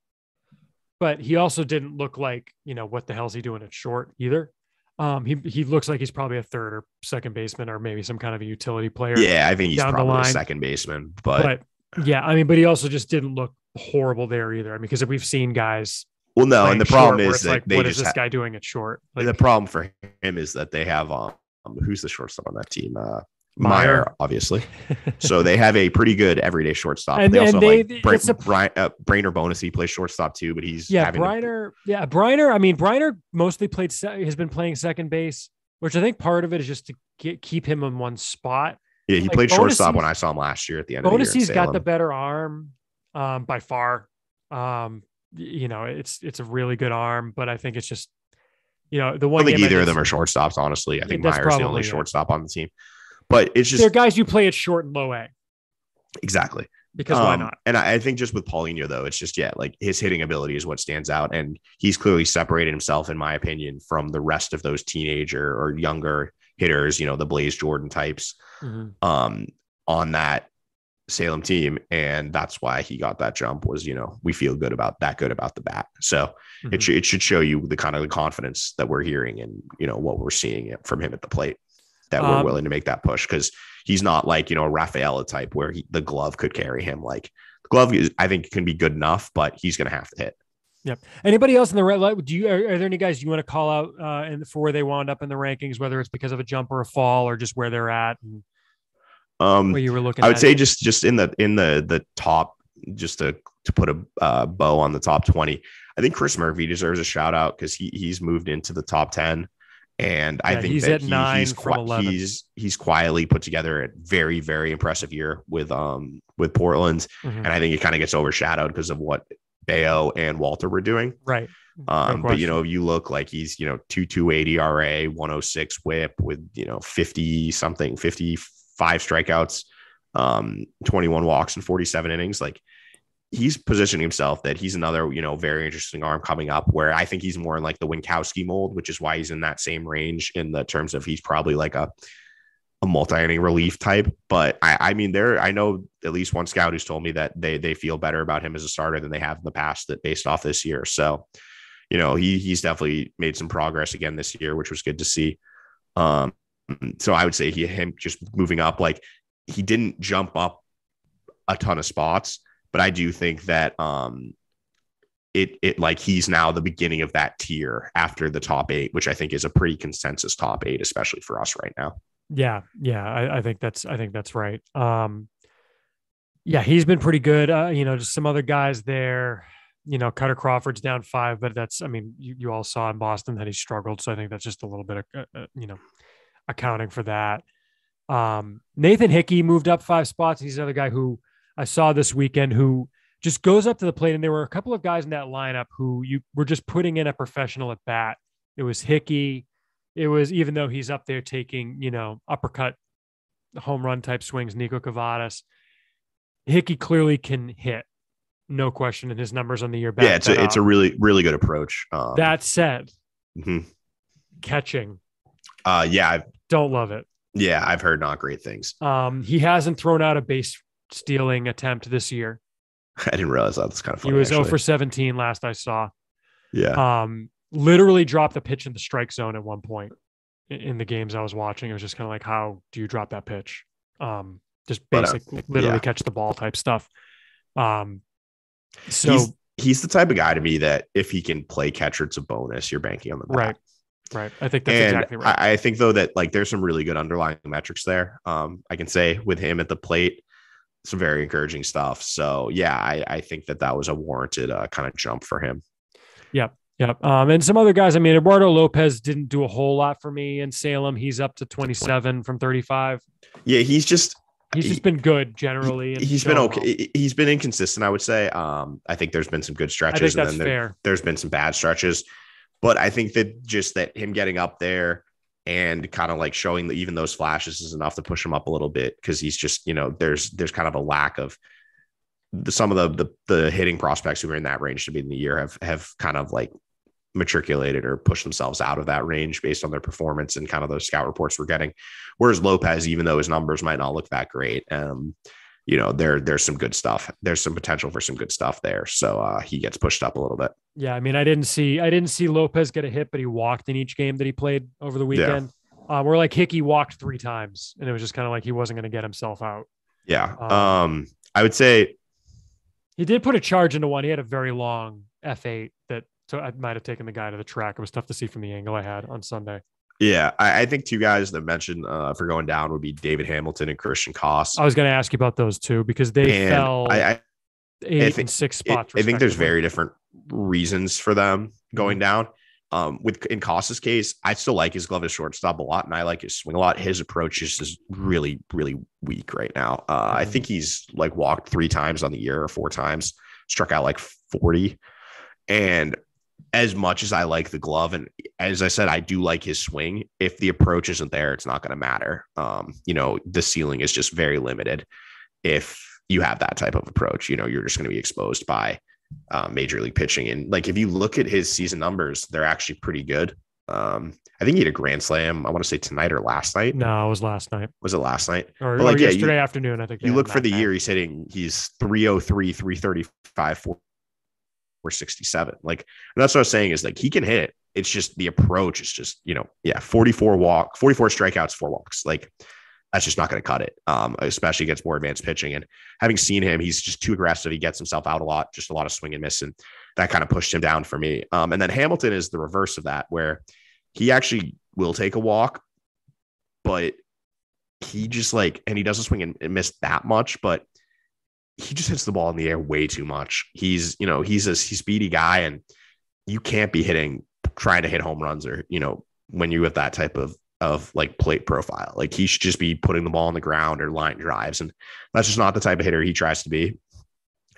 but he also didn't look like, what the hell's he doing at short either. He looks like he's probably a third or second baseman or maybe some kind of a utility player. Yeah, I think he's probably a second baseman, but but he also just didn't look horrible there either. I mean, because we've seen guys. Well, no, and the problem is that what is this guy doing at short? Like, the problem for him is that they have who's the shortstop on that team? Meyer, obviously. So they have a pretty good everyday shortstop. And they also have Brainer Bonus. He plays shortstop too, but he's Briner. Briner. I mean, Briner mostly has been playing second base, which I think part of it is just to keep him in one spot. Yeah, he played shortstop when I saw him last year at the end of the year. He's got the better arm by far. It's a really good arm, but I think it's just, the one. I don't think either of them are shortstops, honestly. I think Meyer's the only shortstop on the team. But it's just, they're guys you play at short and low A. Exactly. Because why not? And I think just with Paulinho, though, it's just, like his hitting ability is what stands out. And he's clearly separated himself, in my opinion, from the rest of those teenager or younger hitters, the Blaze Jordan types on that Salem team. And that's why he got that jump was, we feel good about the bat. So it should show you the kind of the confidence that we're hearing and, what we're seeing from him at the plate, that we're willing to make that push. Cause he's not like, a Rafaela type where the glove could carry him. Like the glove I think can be good enough, but he's going to have to hit. Yep. Anybody else in the red light? Are there any guys you want to call out for where they wound up in the rankings, whether it's because of a jump or a fall or just where they're at? And where you were looking, I would say just in the top, just to put a bow on the top 20, I think Chris Murphy deserves a shout out because he's moved into the top 10. And I think he's that at 9 from 11. He's quietly put together a very, very impressive year with Portland. And I think it kind of gets overshadowed because of what Bayo and Walter were doing. Right. But you look like he's, 2.28 ERA, 106 whip with, 55 strikeouts, 21 walks and 47 innings. Like he's positioning himself that he's another, very interesting arm coming up where I think he's more in like the Winkowski mold, which is why he's in that same range in the terms of he's probably like a multi-inning relief type. But I know at least one scout who's told me that they feel better about him as a starter than they have in the past, that based off this year. So, he's definitely made some progress again this year, which was good to see. So I would say him just moving up, like he didn't jump up a ton of spots, but I do think that it like he's now the beginning of that tier after the top 8, which I think is a pretty consensus top 8, especially for us right now. Yeah. I think that's right. He's been pretty good. Just some other guys there. Cutter Crawford's down 5, but you all saw in Boston that he struggled. So I think that's just a little bit of, accounting for that. Nathan Hickey moved up 5 spots. He's another guy who I saw this weekend who just goes up to the plate. And there were a couple of guys in that lineup who you were just putting in a professional at bat. It was Hickey. It was, even though he's up there taking, uppercut home run type swings, Nico Cavadas. Hickey clearly can hit, no question, and his numbers on the year back. Yeah, it's a really, really good approach. That said, mm-hmm. Catching. I don't love it. Yeah, I've heard not great things. He hasn't thrown out a base stealing attempt this year. I didn't realize that. That's kind of funny. He was actually. 0 for 17 last I saw. Yeah. Literally dropped the pitch in the strike zone at one point in the games I was watching. It was just kind of like, how do you drop that pitch? Just basic, literally catch the ball type stuff. So he's the type of guy to me that if he can play catcher, it's a bonus. You're banking on the bat. Right. I think that's exactly right. I think though that like there's some really good underlying metrics there. I can say with him at the plate, some very encouraging stuff. So yeah, I think that was a warranted kind of jump for him. Yep. And some other guys, I mean, Eduardo Lopez didn't do a whole lot for me in Salem. He's up to 27 from 35. Yeah, he's just been good generally. He's been okay. Well. He's been inconsistent, I would say. I think there's been some good stretches. I think that's fair. There's been some bad stretches. But I think that him getting up there and kind of like showing even those flashes is enough to push him up a little bit, because he's just, there's kind of a lack of some of the hitting prospects who are in that range to be in the year have kind of like matriculated or pushed themselves out of that range based on their performance and kind of those scout reports we're getting. Whereas Lopez, even though his numbers might not look that great, there's some good stuff. There's some potential for some good stuff there. So he gets pushed up a little bit. Yeah. I mean, I didn't see Lopez get a hit, but he walked in each game that he played over the weekend. Yeah. Where like Hickey walked 3 times and it was just kind of like he wasn't going to get himself out. Yeah. I would say he did put a charge into one. He had a very long F8 so I might have taken the guy to the track. It was tough to see from the angle I had on Sunday. Yeah, I think 2 guys that mentioned for going down would be David Hamilton and Christian Coss. I was going to ask you about those two because they fell 8 and 6 spots. I think there's very different reasons for them going down. In Coss's case, I still like his glove as shortstop a lot, and I like his swing a lot. His approach is just really, really weak right now. I think he's like walked 3 times on the year or 4 times, struck out like 40. And as much as I like the glove, and as I said, I do like his swing, if the approach isn't there, it's not going to matter. The ceiling is just very limited. If you have that type of approach, you're just going to be exposed by major league pitching. And like, if you look at his season numbers, they're actually pretty good. I think he had a grand slam. I want to say tonight or last night. No, it was last night. Was it last night? Or yesterday afternoon, I think. You look for the year, he's 303, 335, 467. Like, and that's what I was saying is like, he can hit. It's just the approach is just, 44 strikeouts, 4 walks. Like, that's just not going to cut it, especially against more advanced pitching. And having seen him, he's just too aggressive. He gets himself out a lot, just a lot of swing and miss. And that kind of pushed him down for me. And then Hamilton is the reverse of that, where he actually will take a walk, but he just and he doesn't swing and miss that much, but he just hits the ball in the air way too much. He's a speedy guy, and you can't be trying to hit home runs or, when you have that type of like plate profile. Like, he should just be putting the ball on the ground or line drives. And that's just not the type of hitter he tries to be.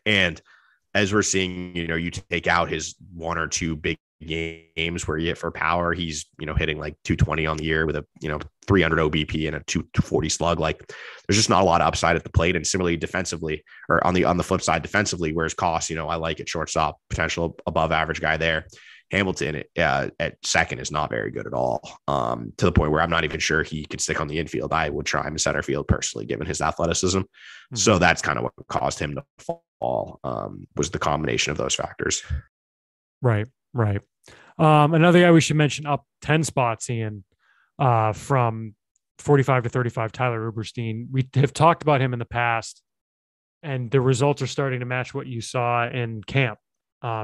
And as we're seeing, you take out his 1 or 2 big games where you hit for power, he's, hitting like 220 on the year with a, 300 OBP and a 240 slug. Like, there's just not a lot of upside at the plate. And similarly defensively, or on the flip side defensively, whereas Coss, I like at shortstop, potential above average guy there. Hamilton at second is not very good at all, to the point where I'm not even sure he could stick on the infield. I would try him in center field personally, given his athleticism. Mm-hmm. So that's kind of what caused him to fall, was the combination of those factors. Right. Another guy we should mention up 10 spots, Ian, from 45 to 35, Tyler Uberstein. We have talked about him in the past, and the results are starting to match what you saw in camp.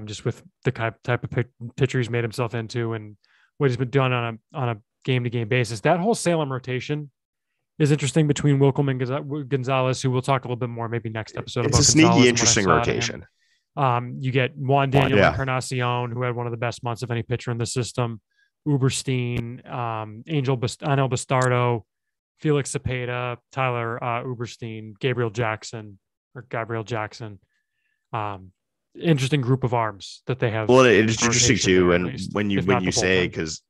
Just with the type of pitcher he's made himself into and what he's been done on a game-to-game basis. That whole Salem rotation is interesting between Wilcom and Gonzalez, who we'll talk a little bit more maybe next episode. It's a sneaky, interesting rotation. You get Juan Daniel Encarnacion, who had one of the best months of any pitcher in the system. Uberstein, Angel Bastardo, Felix Cepeda, Tyler Uberstein, Gabriel Jackson. or Gabriel Jackson. Interesting group of arms that they have. Well, it's interesting too. There, And least, when you say, because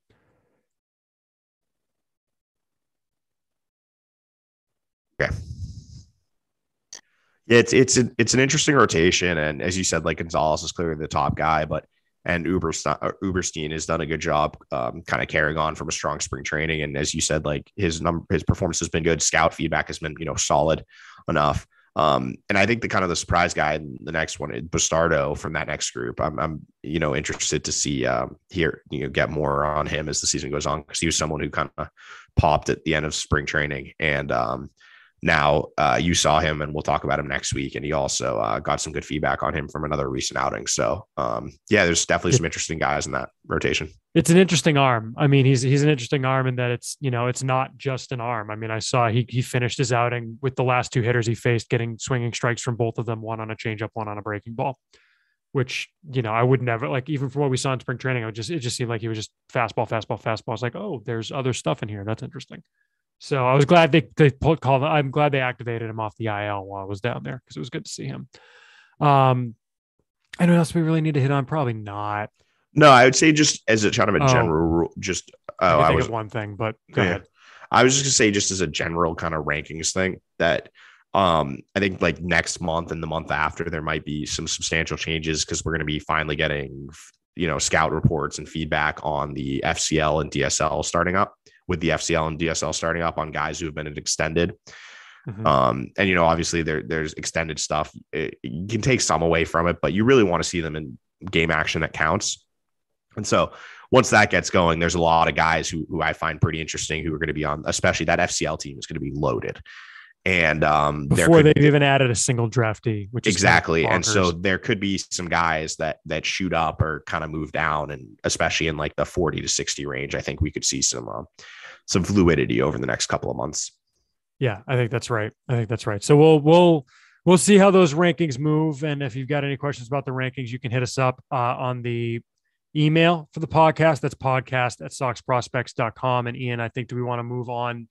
yeah, it's an interesting rotation. And as you said, like Gonzalez is clearly the top guy, but and Uberstein has done a good job kind of carrying on from a strong spring training. And as you said, like his performance has been good. Scout feedback has been, solid enough. And I think the kind of the surprise guy in the next one, Bastardo from that next group, I'm interested to see get more on him as the season goes on, because he was someone who kind of popped at the end of spring training. And now you saw him, and we'll talk about him next week. And he also got some good feedback on him from another recent outing. So there's definitely some interesting guys in that rotation. It's an interesting arm. I mean, he's an interesting arm in that it's not just an arm. I mean, I saw he finished his outing with the last two hitters he faced getting swinging strikes from both of them, one on a changeup, one on a breaking ball, which, I would never, like, even from what we saw in spring training, it just seemed like he was just fastball. I was like, oh, there's other stuff in here. That's interesting. So I was glad they called. I'm glad they activated him off the IL while I was down there, because it was good to see him. Anyone else we really need to hit on? Probably not. No, I would say just as a kind of a general rule, just I think of one thing, but go ahead. I was just gonna say, just as a general kind of rankings thing, that I think like next month and the month after there might be some substantial changes, because we're going to be finally getting scout reports and feedback on the FCL and DSL starting up, with the FCL and DSL starting up on guys who have been extended. Mm-hmm. And obviously there's extended stuff. You can take some away from it, but you really want to see them in game action that counts. And so once that gets going, there's a lot of guys who I find pretty interesting, who are going to be on, especially that FCL team is going to be loaded. And before they've even added a single draftee, which is exactly. And so there could be some guys that shoot up or kind of move down, and especially in like the 40 to 60 range, I think we could see some fluidity over the next couple of months. Yeah, I think that's right. So we'll see how those rankings move. And if you've got any questions about the rankings, you can hit us up on the email for the podcast. That's podcast@soxprospects.com. And Ian, I think, do we want to move on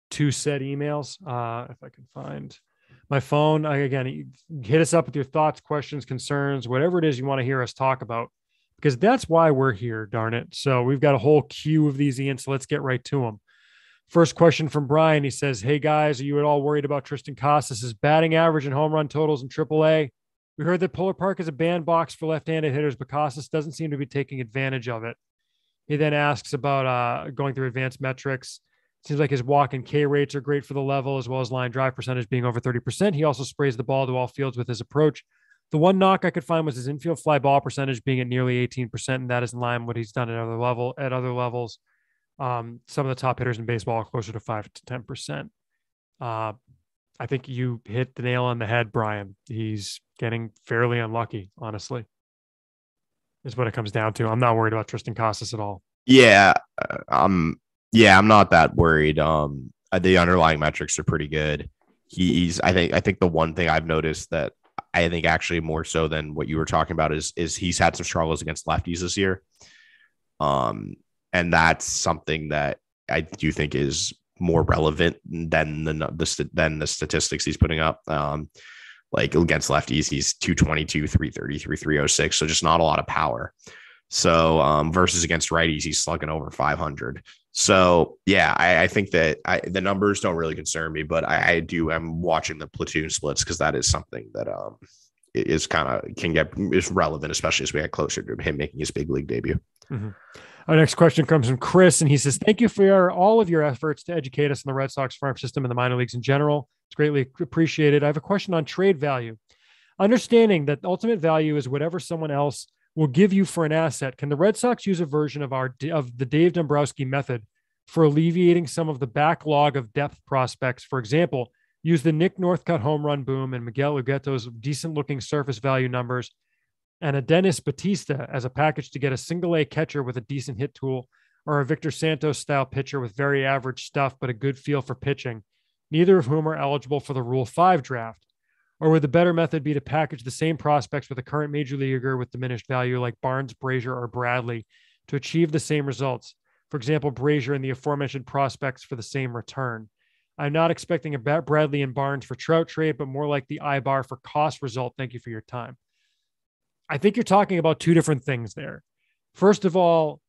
to said emails? If I can find my phone, again, hit us up with your thoughts, questions, concerns, whatever it is you want to hear us talk about, because that's why we're here, darn it. So we've got a whole queue of these, Ian, so let's get right to them. First question from Brian. He says, hey guys, are you at all worried about Tristan Coss' batting average and home run totals in AAA? We heard that Puller Park is a bandbox for left-handed hitters, but Coss doesn't seem to be taking advantage of it. He then asks about going through advanced metrics. Seems like his walk and K rates are great for the level, as well as line drive percentage being over 30%. He also sprays the ball to all fields with his approach. The one knock I could find was his infield fly ball percentage being at nearly 18%, and that is in line with what he's done at other levels. Some of the top hitters in baseball are closer to 5 to 10%. I think you hit the nail on the head, Brian. He's getting fairly unlucky, honestly, is what it comes down to. I'm not worried about Tristan Casas at all. Yeah, I'm not that worried. The underlying metrics are pretty good. I think the one thing I've noticed that I think actually more so than what you were talking about is he's had some struggles against lefties this year. And that's something that I do think is more relevant than the statistics he's putting up. Like against lefties, he's 222, 333, 306. So just not a lot of power. So versus against righties, he's slugging over 500. So yeah, I think that the numbers don't really concern me, but I'm watching the platoon splits, because that is something that is relevant, especially as we get closer to him making his big league debut. Mm-hmm. Our next question comes from Chris, and he says, thank you for all of your efforts to educate us on the Red Sox farm system and the minor leagues in general. It's greatly appreciated. I have a question on trade value. Understanding that ultimate value is whatever someone else will give you for an asset, can the Red Sox use a version of the Dave Dombrowski method for alleviating some of the backlog of depth prospects? For example, use the Nick Northcutt home run boom and Miguel Ugueto's decent-looking surface value numbers and a Dennis Batista as a package to get a single-A catcher with a decent hit tool, or a Victor Santos-style pitcher with very average stuff but a good feel for pitching, neither of whom are eligible for the Rule 5 draft? Or would the better method be to package the same prospects with a current major leaguer with diminished value like Barnes, Brazier, or Bradley to achieve the same results? For example, Brazier and the aforementioned prospects for the same return. I'm not expecting a Bradley and Barnes for Trout trade, but more like the Ibar for Coss result. Thank you for your time. I think you're talking about two different things there. First of all,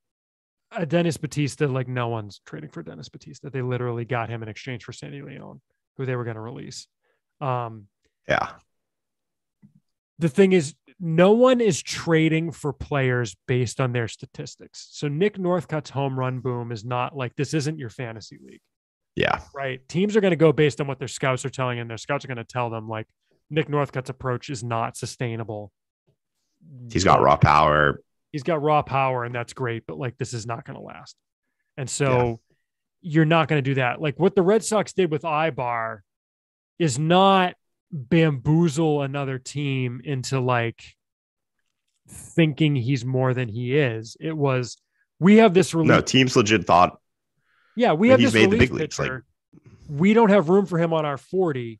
a Dennis Batista, like no one's trading for Dennis Batista. They literally got him in exchange for Sandy Leon, who they were going to release. Yeah. The thing is, no one is trading for players based on their statistics. So Nick Northcutt's home run boom is not like, this isn't your fantasy league. Yeah. Right. Teams are going to go based on what their scouts are telling, and their scouts are going to tell them like Nick Northcutt's approach is not sustainable. He's got raw power. He's got raw power, and that's great, but like, this is not going to last. And so you're not going to do that. Like what the Red Sox did with Ibar is not bamboozle another team into like thinking he's more than he is. It was, we have this relief. No, teams legit thought. Yeah, we have he's this made the relief big leagues. pitcher. We don't have room for him on our 40.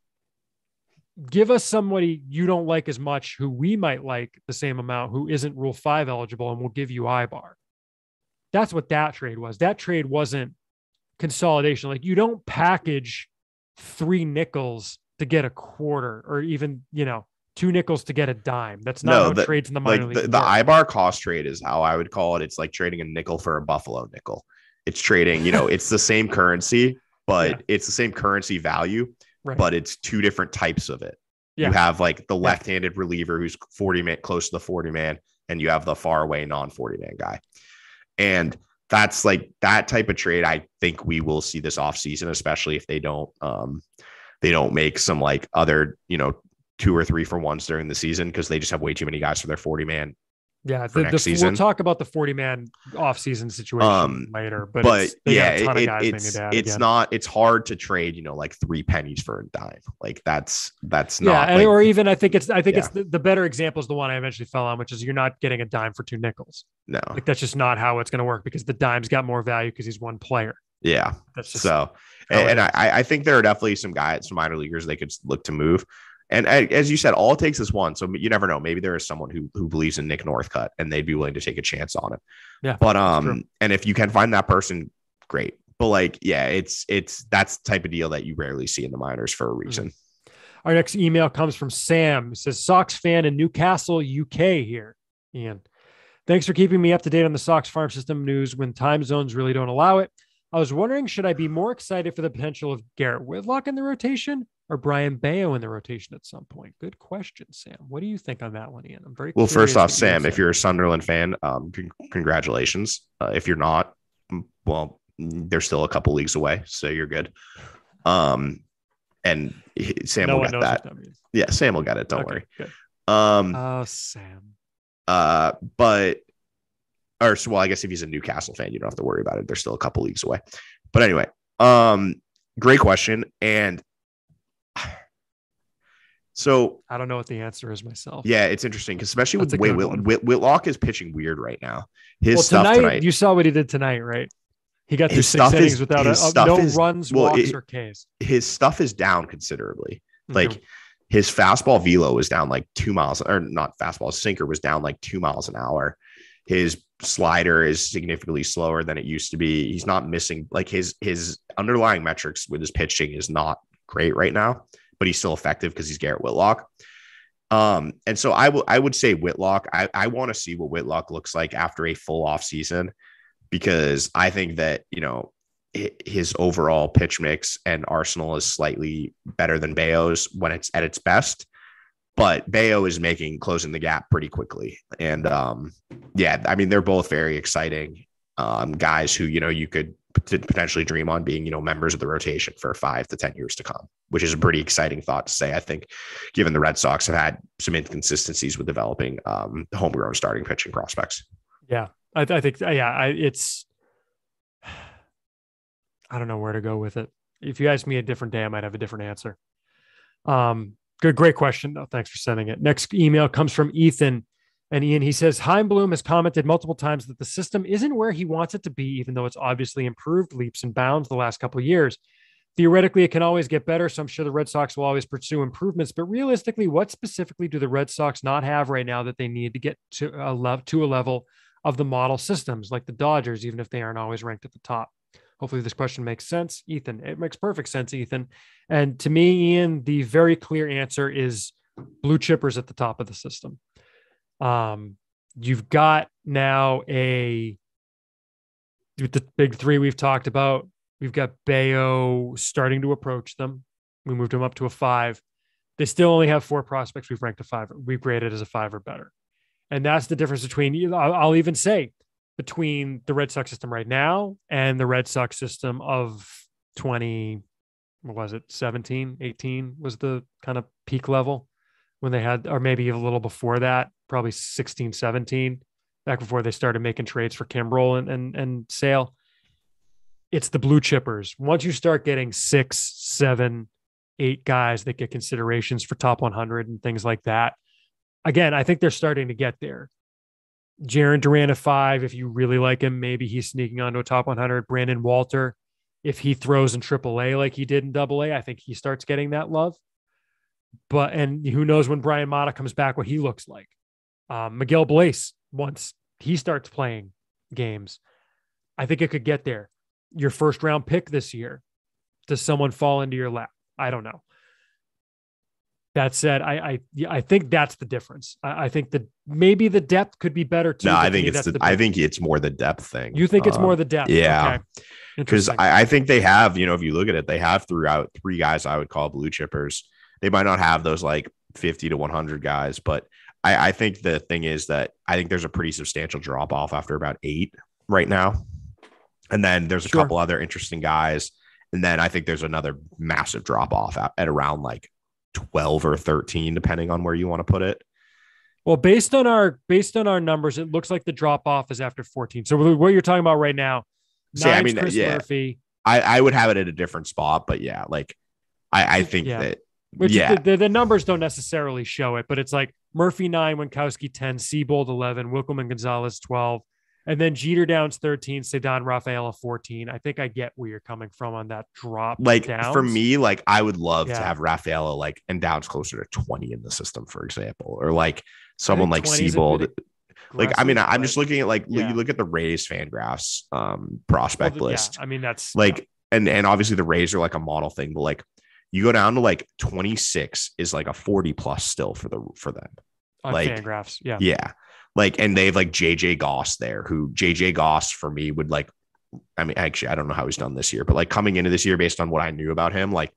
Give us somebody you don't like as much who we might like the same amount, who isn't Rule 5 eligible, and we'll give you Ibar. That's what that trade was. That trade wasn't consolidation. Like you don't package 3 nickels to get a quarter, or even, 2 nickels to get a dime. That's not how trades in the minor league. The Ibar Coss trade is how I would call it. It's like trading a nickel for a Buffalo nickel. It's trading, it's the same currency, but it's the same currency value, but it's 2 different types of it. You have like the left-handed reliever who's 40 man, close to the 40 man, and you have the far away non-40 man guy. And that's like that type of trade. I think we will see this offseason, especially if they don't make some like other, 2 or 3 for ones during the season, because they just have way too many guys for their 40 man. Yeah, we'll talk about the 40-man off-season situation later, but it's hard to trade, like 3 pennies for a dime. Like that's not. Yeah, or even I think it's the better example is the one I eventually fell on, which is you're not getting a dime for 2 nickels. No, like that's just not how it's going to work, because the dime's got more value because he's one player. Yeah, that's just so. And I think there are definitely some guys, some minor leaguers they could look to move. And as you said, all it takes is one. So you never know. Maybe there is someone who believes in Nick Northcutt and they'd be willing to take a chance on it. Yeah. But and if you can find that person, great. But like, it's that's the type of deal that you rarely see in the minors for a reason. Our next email comes from Sam. It says, Sox fan in Newcastle, UK here. Ian, thanks for keeping me up to date on the Sox farm system news when time zones really don't allow it. I was wondering, should I be more excited for the potential of Garrett Whitlock in the rotation or Brian Bayo in the rotation at some point? Good question, Sam. What do you think on that one, Ian? I'm very well. First off, Sam, if you're a Sunderland fan, congratulations. If you're not, well, they're still a couple leagues away, so you're good. And Sam will get that. Yeah, Sam will get it. Don't worry. Good. Sam. Well, I guess if he's a Newcastle fan, you don't have to worry about it. They're still a couple leagues away. But anyway, great question. And so I don't know what the answer is myself. Yeah, it's interesting, because especially with the way Whitlock is pitching weird right now. Tonight, you saw what he did tonight, right? He got through 6 innings without runs, walks, or Ks. His stuff is down considerably. Like his fastball velo was down like 2 miles, or not fastball, sinker was down like 2 miles an hour. His slider is significantly slower than it used to be. He's not missing, like his underlying metrics with his pitching is not great right now, but he's still effective because he's Garrett Whitlock. And so I would say Whitlock. I want to see what Whitlock looks like after a full off season, because I think that, his overall pitch mix and arsenal is slightly better than Bayo's when it's at its best. But Bayo is closing the gap pretty quickly. And they're both very exciting guys who, you could potentially dream on being, members of the rotation for 5 to 10 years to come, which is a pretty exciting thought to say, I think, given the Red Sox have had some inconsistencies with developing homegrown starting pitching prospects. Yeah, I think, I don't know where to go with it. If you ask me a different day, I might have a different answer. Great question, though. Thanks for sending it. Next email comes from Ethan. And Ian, he says, Heimblum has commented multiple times that the system isn't where he wants it to be, even though it's obviously improved leaps and bounds the last couple of years. Theoretically, it can always get better, so I'm sure the Red Sox will always pursue improvements. But realistically, what specifically do the Red Sox not have right now that they need to get to a level of the model systems, like the Dodgers, even if they aren't always ranked at the top? Hopefully this question makes sense. Ethan, it makes perfect sense, Ethan. And to me, Ian, the very clear answer is blue chippers at the top of the system. You've got now with the big three we've talked about. We've got Bayo starting to approach them. We moved him up to a 5. They still only have 4 prospects we've ranked a 5. We've graded as a 5 or better. And that's the difference between, I'll even say, between the Red Sox system right now and the Red Sox system of 17, 18 was the kind of peak level when they had, or maybe a little before that, probably 16, 17, back before they started making trades for Kimbrel and Sale. It's the blue chippers. Once you start getting 6, 7, 8 guys that get considerations for top 100 and things like that, again, I think they're starting to get there. Jarren Duran at 5, if you really like him, maybe he's sneaking onto a top 100. Brandon Walter, if he throws in AAA like he did in AA, I think he starts getting that love. And who knows when Brian Mata comes back, what he looks like. Miguel Blaise, once he starts playing games, I think it could get there. Your first round pick this year, does someone fall into your lap? I don't know. That said, I think that's the difference. I think that maybe the depth could be better too. No, I think it's more the depth thing. You think it's more the depth? Yeah. Okay. Because I think they have, if you look at it, they have throughout 3 guys I would call blue chippers. They might not have those like 50 to 100 guys, but I think the thing is that I think there's a pretty substantial drop off after about 8 right now. And then there's a couple other interesting guys. And then I think there's another massive drop off at around like 12 or 13, depending on where you want to put it. Well, based on our numbers, it looks like the drop off is after 14. So what you're talking about right now, Chris Murphy. I would have it at a different spot, but yeah, like I think that. Which the numbers don't necessarily show it, but it's like Murphy 9, Winkowski 10, Seabold 11, Wilkelman Gonzalez 12, and then Jeter Downs 13, Cedon Rafaela 14. I think I get where you're coming from on that drop. Like Downs. For me, like I would love to have Rafaela and Downs closer to 20 in the system, for example, or like someone like Seabold. Like, I mean, I'm just looking at you look at the Rays Fangraphs prospect list. Yeah, I mean, that's like, and obviously the Rays are like a model thing, but like you go down to like 26 is like a 40 plus still for them. On like Fangraphs. Yeah. Yeah. Like, and they have like JJ Goss there, who JJ Goss for me would like, I mean, actually, I don't know how he's done this year, but like coming into this year, based on what I knew about him, like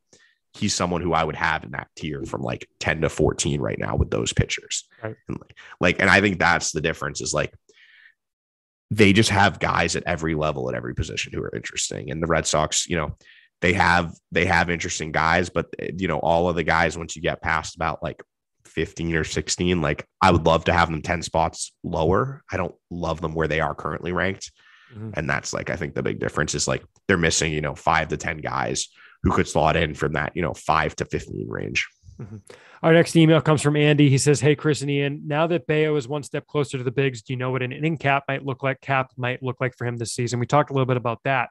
he's someone who I would have in that tier from like 10 to 14 right now with those pitchers. Right. And I think that's the difference is like, they just have guys at every level, at every position who are interesting. And the Red Sox, they have interesting guys, but all of the guys, once you get past about like 15 or 16, like I would love to have them 10 spots lower. I don't love them where they are currently ranked. Mm-hmm. And that's like, I think the big difference is like they're missing, 5 to 10 guys who could slot in from that, 5 to 15 range. Mm-hmm. Our next email comes from Andy. He says, "Hey, Chris and Ian, now that Bayo is one step closer to the bigs, do you know what an inning cap might look like for him this season?" We talked a little bit about that.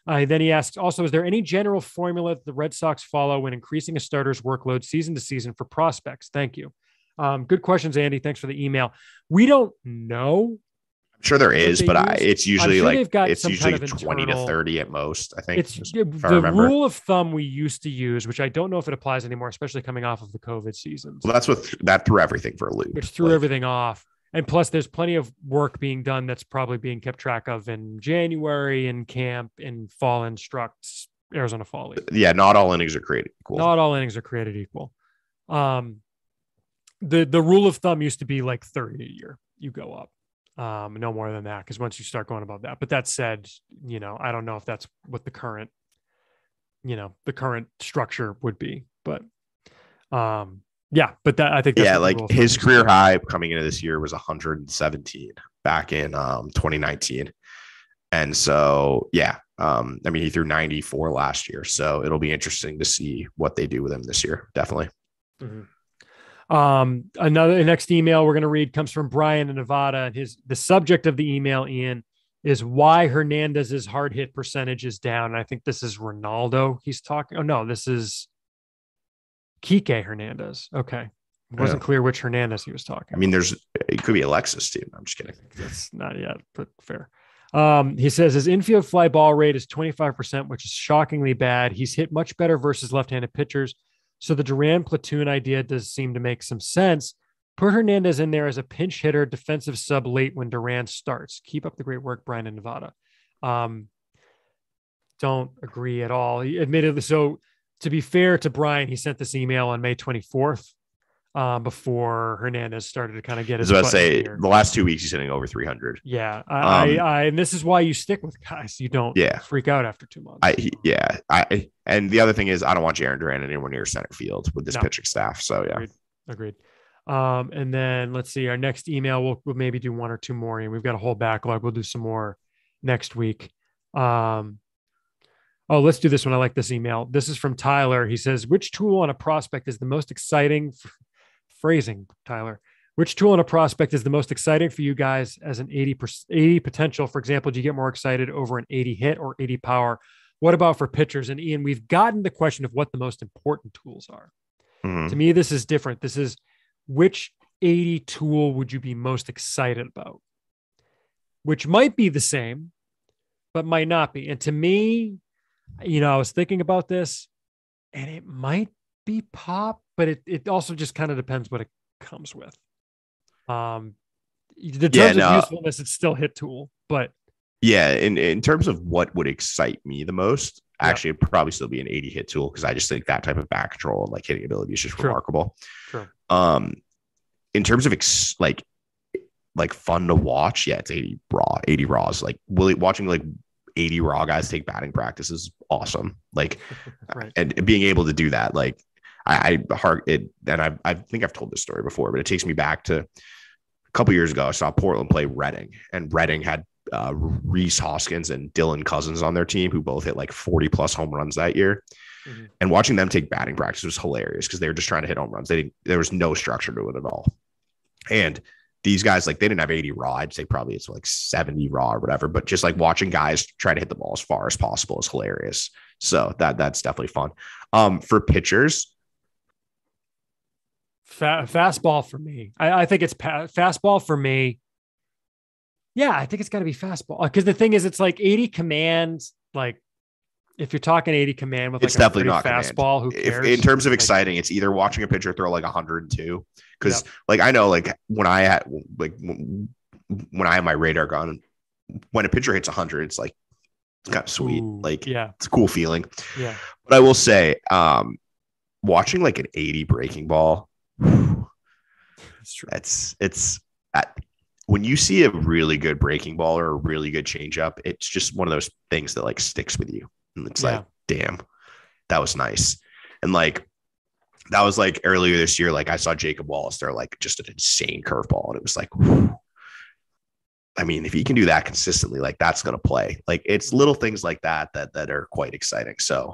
Then he asks, also, is there any general formula that the Red Sox follow when increasing a starter's workload season to season for prospects? Thank you. Good questions, Andy. Thanks for the email. We don't know. I'm sure there is, but it's usually it's usually kind of 20 to 30 at most. I think it's the rule of thumb we used to use, which I don't know if it applies anymore, especially coming off of the COVID seasons. Well, that threw everything for a loop. Which threw everything off. And plus, there's plenty of work being done that's probably being kept track of in January, in camp, in fall instructs, Arizona Fall League. Yeah, not all innings are created equal. Not all innings are created equal. The rule of thumb used to be like 30 a year. You go up. No more than that, because once you start going above that. But that said, I don't know if that's what the current structure would be. But yeah, but that I think that's like his career high coming into this year was 117 back in 2019. And so, I mean, he threw 94 last year. So it'll be interesting to see what they do with him this year. Definitely. Mm-hmm. The next email we're going to read comes from Brian in Nevada. And the subject of the email, Ian, is why Hernandez's hard hit percentage is down. And I think this is Ronaldo he's talking. Oh no, this is Kike Hernandez. Okay. It wasn't clear which Hernandez he was talking. I mean, it could be Alexis too. I'm just kidding. That's not yet, but fair. He says his infield fly ball rate is 25%, which is shockingly bad. He's hit much better versus left-handed pitchers. So the Duran platoon idea does seem to make some sense. Put Hernandez in there as a pinch hitter, defensive sub late when Duran starts. Keep up the great work, Brian in Nevada. Don't agree at all. He admittedly, so to be fair to Brian, he sent this email on May 24th. Before Hernandez started to kind of get his. I was about to say the last 2 weeks he's hitting over 300. Yeah, I and this is why you stick with guys. You don't freak out after 2 months. And the other thing is I don't want Jarren Duran anywhere near center field with this pitching staff. So yeah, agreed. And then let's see, our next email we'll maybe do one or two more, and we've got a whole backlog. We'll do some more next week. Oh, let's do this one. I like this email. This is from Tyler. He says, which tool on a prospect is the most exciting? Phrasing, Tyler. Which tool on a prospect is the most exciting for you guys as an 80 potential? For example, do you get more excited over an 80 hit or 80 power? What about for pitchers? And Ian, we've gotten the question of what the most important tools are. Mm-hmm. To me, this is different. This is which 80 tool would you be most excited about? Which might be the same, but might not be. And to me, I was thinking about this and it might be pop, but it also just kind of depends what it comes with. The terms of usefulness, it's still hit tool, but in terms of what would excite me the most, actually it'd probably still be an 80 hit tool because I just think that type of back control and like hitting ability is just remarkable. True. In terms of like fun to watch, it's 80 raws. Like watching like 80 raw guys take batting practice is awesome. Like, right. And being able to do that, like I think I've told this story before, but it takes me back to a couple years ago. I saw Portland play Reading, and Reading had Rhys Hoskins and Dylan Cousins on their team, who both hit like 40 plus home runs that year. Mm-hmm. And watching them take batting practice was hilarious because they were just trying to hit home runs. There was no structure to it at all. And these guys, like, they didn't have 80 raw. I'd say probably it's like 70 raw or whatever, but just like watching guys try to hit the ball as far as possible is hilarious. So that's definitely fun. For pitchers, fastball for me. I think it's fastball for me. Yeah, I think it's got to be fastball because the thing is, it's like 80 commands. Like if you're talking 80 command with like it's definitely not fastball, who cares? In terms of exciting, it's either watching a pitcher throw like 102 because like I know like when I have my radar gun, when a pitcher hits 100, it's like it's kind of sweet. Like it's a cool feeling. Yeah, but I will say, watching like an 80 breaking ball. That's true. It's when you see a really good breaking ball or a really good changeup, it's just one of those things that like sticks with you. And it's like, damn, that was nice. And like, that was like earlier this year, like I saw Jacob Wallace throw like just an insane curveball. And it was like, whew. I mean, if he can do that consistently, like that's going to play. Like it's little things like that are quite exciting. So,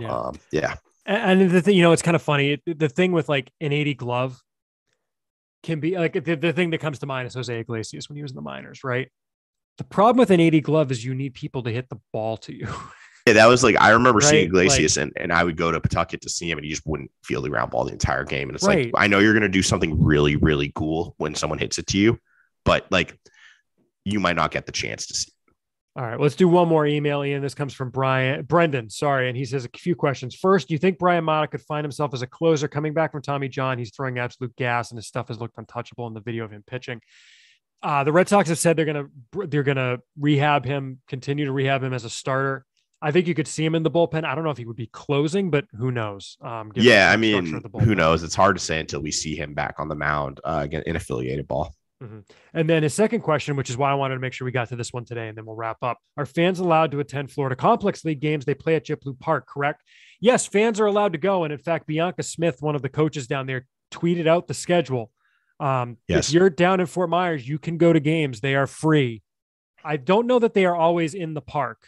And the thing, it's kind of funny. The thing with like an 80 glove can be like the thing that comes to mind is Jose Iglesias when he was in the minors, right? The problem with an 80 glove is you need people to hit the ball to you. Yeah, that was like, I remember seeing Iglesias and I would go to Pawtucket to see him and he just wouldn't feel the ground ball the entire game. And it's like, I know you're going to do something really, really cool when someone hits it to you, but like you might not get the chance to see. All right, let's do one more email, Ian. This comes from Brendan, and he says a few questions. First, do you think Brian Mata could find himself as a closer coming back from Tommy John? He's throwing absolute gas, and his stuff has looked untouchable in the video of him pitching. The Red Sox have said they're gonna rehab him, continue to rehab him as a starter. I think you could see him in the bullpen. I don't know if he would be closing, but who knows? I mean, who knows? It's hard to say until we see him back on the mound again in affiliated ball. Mm-hmm. And then his second question, which is why I wanted to make sure we got to this one today, and then we'll wrap up. Are fans allowed to attend Florida Complex League games? They play at JetBlue Park, correct? Yes, fans are allowed to go. And in fact, Bianca Smith, one of the coaches down there, tweeted out the schedule. Yes. If you're down in Fort Myers, you can go to games. They are free. I don't know that they are always in the park,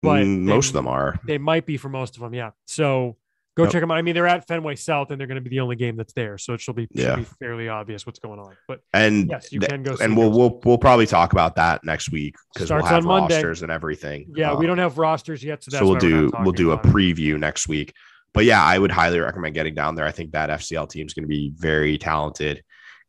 but most of them are. They might be for most of them. Yeah. So go check them out. I mean, they're at Fenway South, and they're going to be the only game that's there, so it should be fairly obvious what's going on. But yes, you can go. And we'll probably talk about that next week because we'll have rosters and everything. Yeah, we don't have rosters yet, so we'll do a preview next week. But yeah, I would highly recommend getting down there. I think that FCL team is going to be very talented,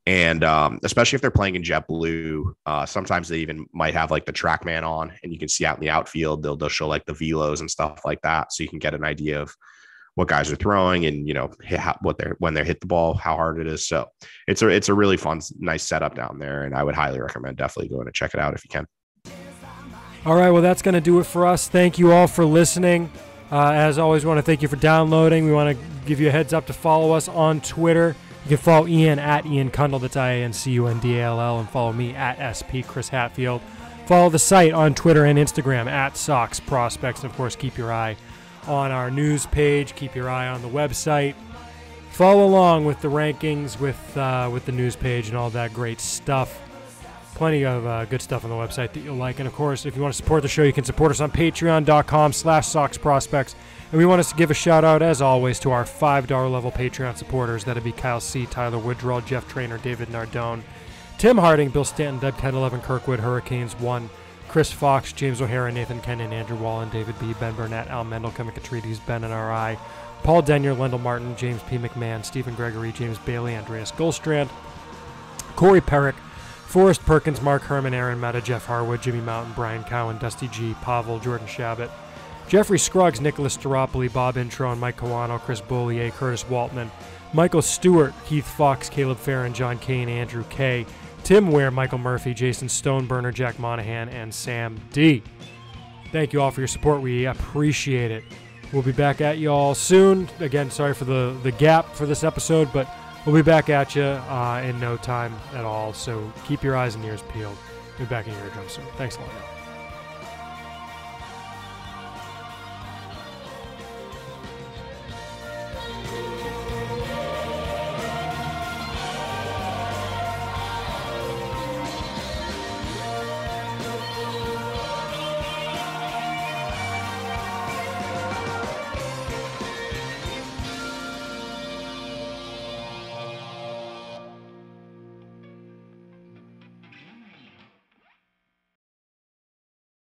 And especially if they're playing in JetBlue, sometimes they even might have like the TrackMan on, and you can see out in the outfield, they'll show like the velos and stuff like that, so you can get an idea of what guys are throwing and when they hit the ball, how hard it is. So it's a really fun, nice setup down there, and I would highly recommend definitely going to check it out if you can. All right, well, that's going to do it for us. Thank you all for listening. As always, we want to thank you for downloading. We want to give you a heads up to follow us on Twitter. You can follow Ian at Ian Cundall, that's IANCUNDALL, and follow me at SP Chris Hatfield. Follow the site on Twitter and Instagram at Sox Prospects. And, of course, keep your eye on our news page. Keep your eye on the website. Follow along with the rankings, with the news page and all that great stuff. Plenty of good stuff on the website that you'll like. And, of course, if you want to support the show, you can support us on patreon.com/Sox Prospects. And we want us to give a shout-out, as always, to our $5 level Patreon supporters. That'd be Kyle C., Tyler Woodrow, Jeff Trainer, David Nardone, Tim Harding, Bill Stanton, Deb 1011, Kirkwood, Hurricanes 1, Chris Fox, James O'Hara, Nathan Kennan, Andrew Wallen, David B., Ben Burnett, Al Mendel, Kevin Katridis, Ben NRI, Paul Denyer, Lendell Martin, James P. McMahon, Stephen Gregory, James Bailey, Andreas Goldstrand, Corey Perrick, Forrest Perkins, Mark Herman, Aaron Meta, Jeff Harwood, Jimmy Mountain, Brian Cowan, Dusty G., Pavel, Jordan Shabbat, Jeffrey Scruggs, Nicholas Staropoli, Bob Intron, Mike Kawano, Chris Bollier, Curtis Waltman, Michael Stewart, Keith Fox, Caleb Farron, John Kane, Andrew K., Tim Ware, Michael Murphy, Jason Stoneburner, Jack Monahan, and Sam D. Thank you all for your support. We appreciate it. We'll be back at you all soon. Again, sorry for the gap for this episode, but we'll be back at you in no time at all. So keep your eyes and ears peeled. We'll be back in your eardrum soon. Thanks a lot.